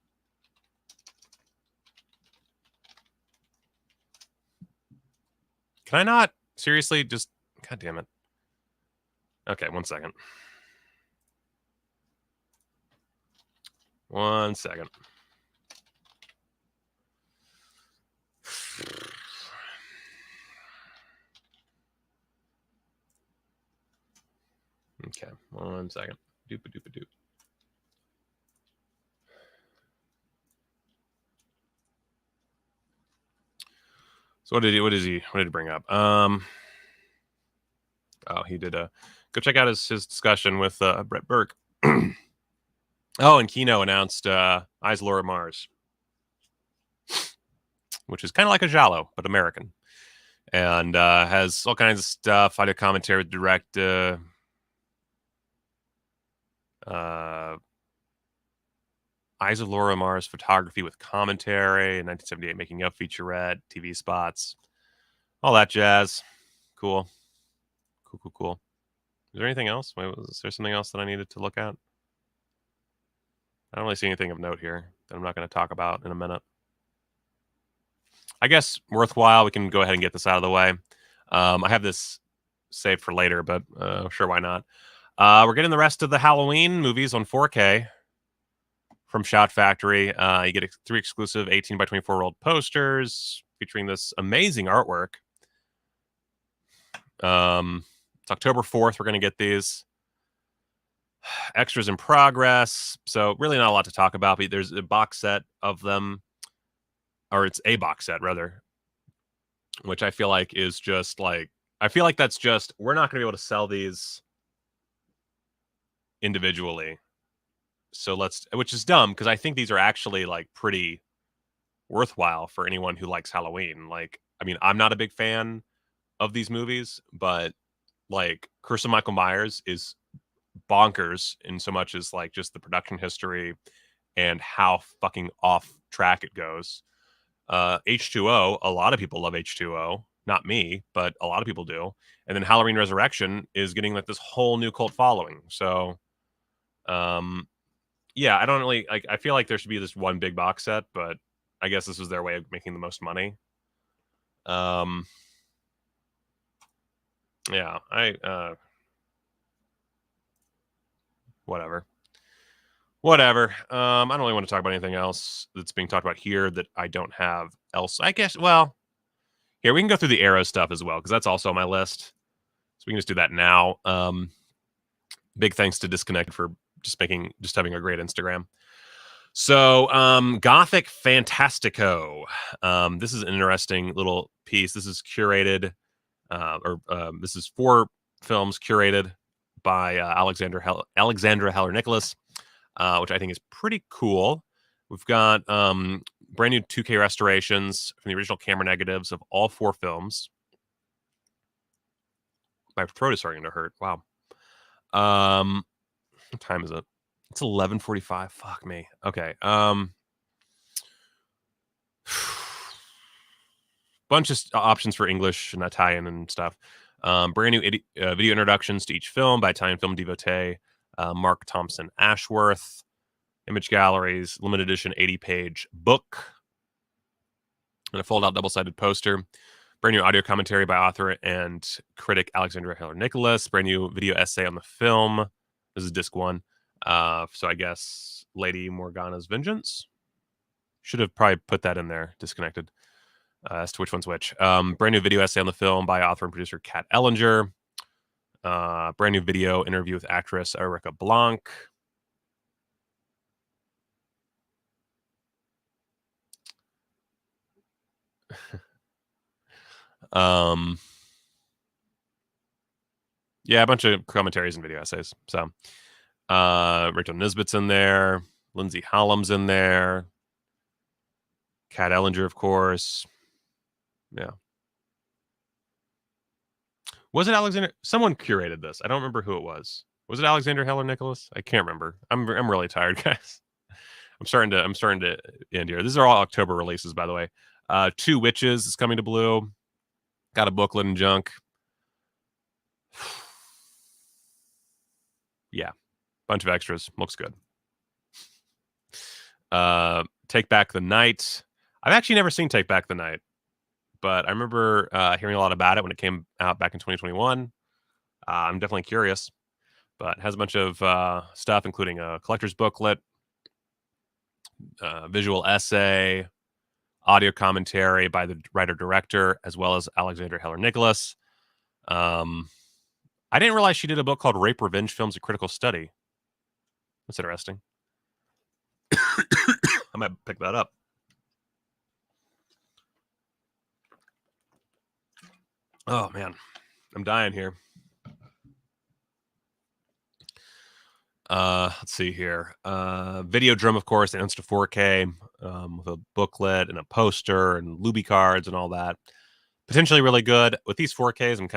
Can I not? Seriously? Just, God damn it. Okay, 1 second. 1 second. Okay, 1 second. Doop-a-doop-a-doop. So what did he bring up? Oh, he did go check out his discussion with Brett Burke. Oh, and Kino announced Eyes Laura Mars, which is kind of like a Giallo, but American. And has all kinds of stuff. I did commentary with direct Eyes of Laura Mars photography with commentary, 1978 making of featurette, TV spots, all that jazz. Cool. Is there anything else? Wait, is there something else that I needed to look at? I don't really see anything of note here that I'm not going to talk about in a minute. I guess worthwhile, we can go ahead and get this out of the way. I have this saved for later, but sure, why not? We're getting the rest of the Halloween movies on 4K from Shout Factory. You get 3 exclusive 18 by 24 rolled posters featuring this amazing artwork. It's October 4th. We're going to get these. Extras in progress. So really not a lot to talk about, but there's a box set of them, or it's a box set rather, which I feel like is just like, I feel like that's just, we're not going to be able to sell these individually. So which is dumb because I think these are actually like pretty worthwhile for anyone who likes Halloween. Like, I mean, I'm not a big fan of these movies, but like Curse of Michael Myers is bonkers in so much as like just the production history and how fucking off track it goes. H2O. A lot of people love H2O. Not me, but a lot of people do. And then Halloween Resurrection is getting like this whole new cult following. So, yeah, I don't really like. I feel like there should be this one big box set, but I guess this was their way of making the most money. Yeah, whatever. I don't really want to talk about anything else that's being talked about here that I don't have else. I guess. Well, here we can go through the Arrow stuff as well because that's also on my list. So we can just do that now. Big thanks to Disconnect for just having a great Instagram. So, Gothic Fantastico. This is an interesting little piece. This is curated, this is 4 films curated by Alexandra Heller-Nicholas, which I think is pretty cool. We've got brand new 2K restorations from the original camera negatives of all 4 films. My throat is starting to hurt. Wow. What time is it? It's 11:45. Fuck me. Okay. Bunch of options for English and Italian and stuff. Brand new video introductions to each film by Italian film devotee Mark Thompson Ashworth. Image galleries, limited edition 80-page book, and a fold-out double-sided poster. Brand new audio commentary by author and critic Alexandra Heller-Nicholas. Brand new video essay on the film. This is disc 1. So I guess Lady Morgana's Vengeance. Should have probably put that in there, Disconnected, as to which one's which. Brand new video essay on the film by author and producer Kat Ellinger. Brand new video interview with actress Erica Blanc. Yeah, a bunch of commentaries and video essays. So, Rachel Nisbet's in there. Lindsay Hallam's in there. Kat Ellinger, of course. Yeah. Was it Alexander? Someone curated this. I don't remember who it was. Was it Alexander Heller-Nicholas? I can't remember. I'm really tired, guys. I'm starting to end here. These are all October releases, by the way. 2 Witches is coming to Blue. Got a booklet and junk. Yeah. Bunch of extras. Looks good. Take Back the Night. I've actually never seen Take Back the Night, but I remember hearing a lot about it when it came out back in 2021. I'm definitely curious, but it has a bunch of stuff, including a collector's booklet, visual essay, audio commentary by the writer-director, as well as Alexandra Heller-Nicholas. I didn't realize she did a book called Rape Revenge Films, A Critical Study. That's interesting. I might pick that up. Oh, man. I'm dying here. Let's see here. Videodrome, of course, announced to 4K with a booklet and a poster and Luby cards and all that. Potentially really good. With these 4Ks, I'm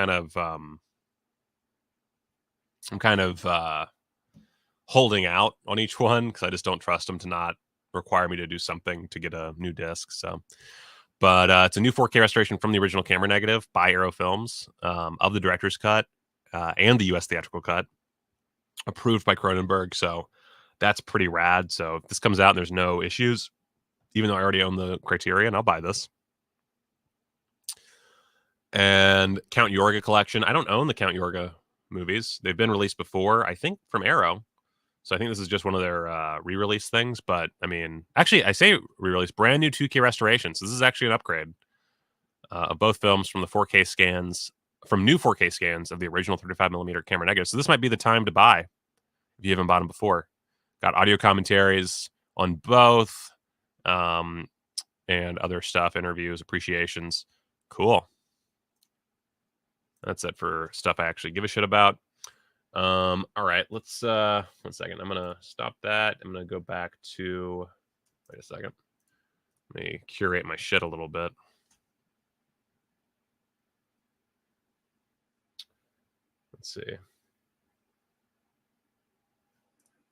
kind of holding out on each one because I just don't trust them to not require me to do something to get a new disc. So, but it's a new 4K restoration from the original camera negative by Arrow Films of the director's cut and the U.S. theatrical cut, approved by Cronenberg. So that's pretty rad. So if this comes out and there's no issues, even though I already own the Criterion, I'll buy this. And Count Yorga collection. I don't own the Count Yorga movies. They've been released before, I think, from Arrow. So I think this is just one of their re-release things. But, I mean, actually, I say re-release, brand new 2K restorations. This is actually an upgrade of both films from the 4K scans, from new 4K scans of the original 35mm camera negative. So this might be the time to buy if you haven't bought them before. Got audio commentaries on both and other stuff, interviews, appreciations. Cool. That's it for stuff I actually give a shit about. All right, let's 1 second. I'm gonna stop that. I'm gonna go back to, wait a second. Let me curate my shit a little bit. Let's see.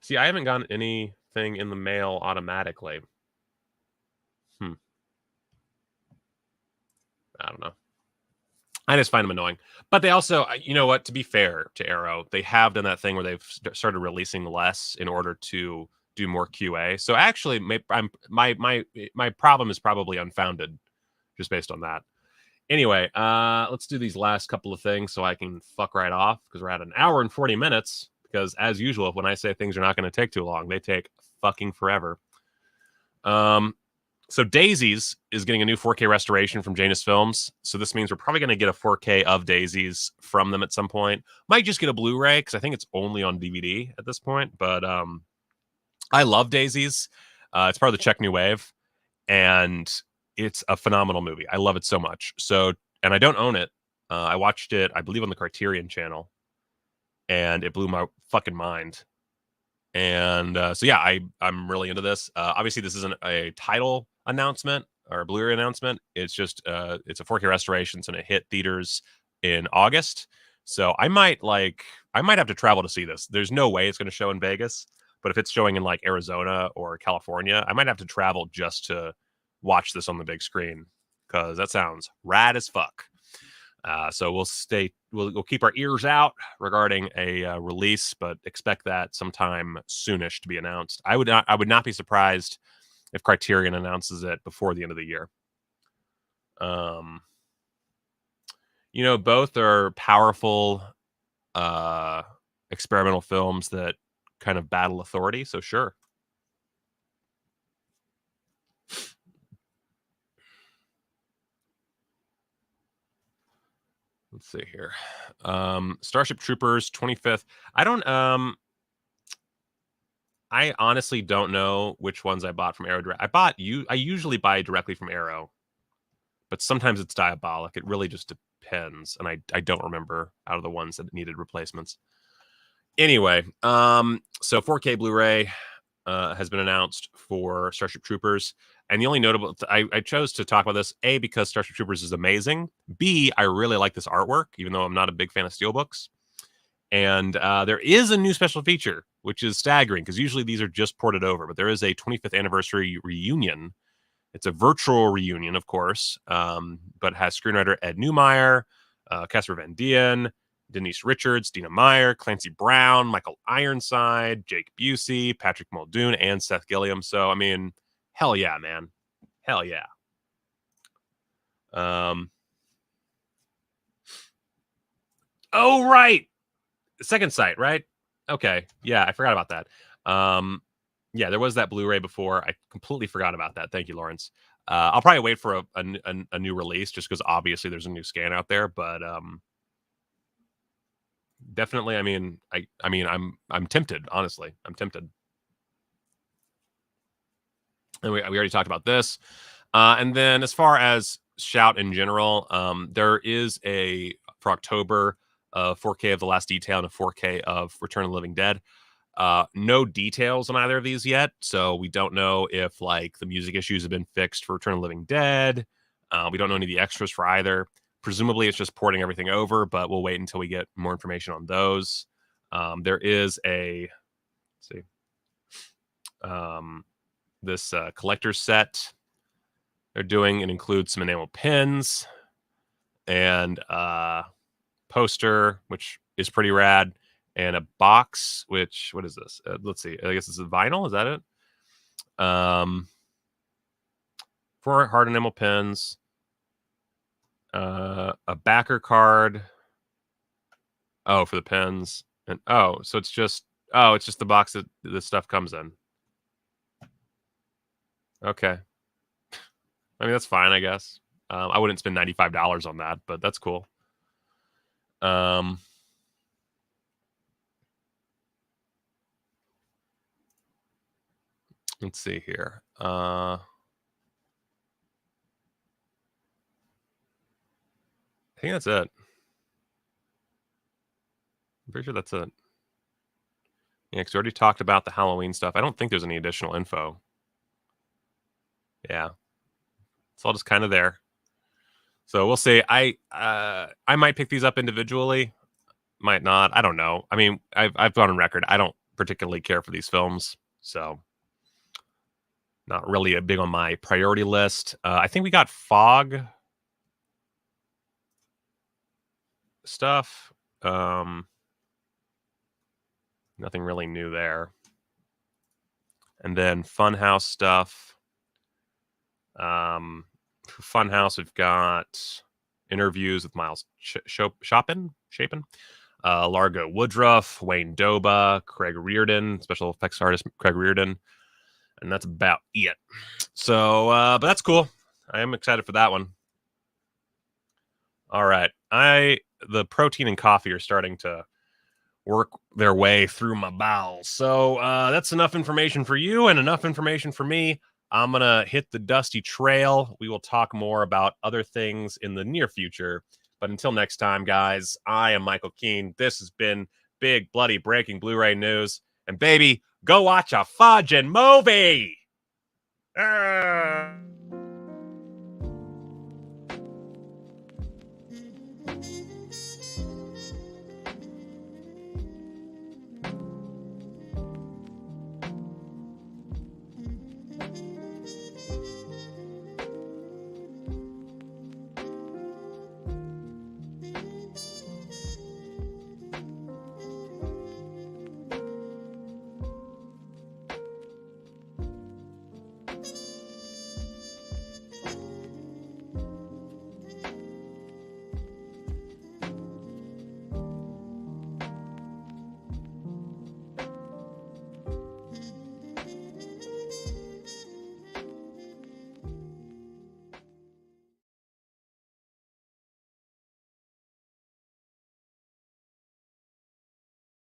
See, I haven't gotten anything in the mail automatically. I just find them annoying. But they also, you know what? To be fair to Arrow, they have done that thing where they've started releasing less in order to do more QA. So actually, my problem is probably unfounded, just based on that. Anyway, let's do these last couple of things so I can fuck right off, because we're at an hour and 40 minutes. Because as usual, when I say things are not going to take too long, they take fucking forever. So Daisies is getting a new 4K restoration from Janus Films. So this means we're probably going to get a 4K of Daisies from them at some point. Might just get a Blu-ray because I think it's only on DVD at this point. But I love Daisies. It's part of the Czech New Wave, and it's a phenomenal movie. I love it so much. So, and I don't own it. I watched it, I believe, on the Criterion channel, and it blew my fucking mind. And so yeah, I'm really into this. Obviously, this isn't a title announcement or a Blu-ray announcement. It's just it's a 4K restoration, so it hit theaters in August. So I might have to travel to see this. There's no way it's going to show in Vegas, but if it's showing in like Arizona or California, I might have to travel just to watch this on the big screen, because that sounds rad as fuck. So we'll keep our ears out regarding a release, but expect that sometime soonish to be announced. I would not be surprised if Criterion announces it before the end of the year. You know, both are powerful experimental films that kind of battle authority, so sure. Let's see here. Starship Troopers 25th. I honestly don't know which ones I bought from Arrow. I usually buy directly from Arrow, but sometimes it's Diabolic. It really just depends, and I don't remember out of the ones that needed replacements. Anyway, so 4K Blu-ray has been announced for Starship Troopers. And the only notable, I chose to talk about this, A, because Starship Troopers is amazing. B, I really like this artwork, even though I'm not a big fan of steelbooks. And there is a new special feature, which is staggering, because usually these are just ported over. But there is a 25th anniversary reunion. It's a virtual reunion, of course, but has screenwriter Ed Neumeyer, Casper Van Dien, Denise Richards, Dina Meyer, Clancy Brown, Michael Ironside, Jake Busey, Patrick Muldoon, and Seth Gilliam. So, I mean, hell yeah, man. Hell yeah. Oh, right. Second Sight, right? Okay. Yeah, I forgot about that. Yeah, there was that Blu-ray before. I completely forgot about that. Thank you, Lawrence. I'll probably wait for a new release, just because obviously there's a new scan out there, but definitely, I mean, I'm tempted, honestly. I'm tempted. And we already talked about this. And then as far as Shout in general, there is for October, 4K of The Last Detail and a 4K of Return of the Living Dead. No details on either of these yet, so we don't know if like the music issues have been fixed for Return of the Living Dead. We don't know any of the extras for either. Presumably it's just porting everything over, but we'll wait until we get more information on those. There is this collector's set they're doing. It includes some enamel pins and poster, which is pretty rad, and a box, which, what is this? Let's see. I guess it's a vinyl. Is that it? 4 hard enamel pins, a backer card. Oh, for the pins. And so it's just the box that the stuff comes in. Okay. I mean, that's fine, I guess. I wouldn't spend $95 on that, but that's cool. Let's see here. I think that's it. I'm pretty sure that's it. Yeah, because we already talked about the Halloween stuff. I don't think there's any additional info. Yeah. It's all just kind of there. So we'll see. I might pick these up individually. Might not. I don't know. I mean, I've gone on record. I don't particularly care for these films. So not really a big on my priority list. I think we got Fog. stuff. Nothing really new there. And then Funhouse stuff. Funhouse, we've got interviews with Miles Chapin, Largo Woodruff, Wayne Doba, Craig Reardon, special effects artist Craig Reardon, and that's about it. So, but that's cool. I am excited for that one. All right, the protein and coffee are starting to work their way through my bowels. So that's enough information for you and enough information for me. I'm going to hit the dusty trail. We will talk more about other things in the near future. But until next time, guys, I am Michael Keene. This has been Big Bloody Breaking Blu-ray News. And baby, go watch a fudging movie!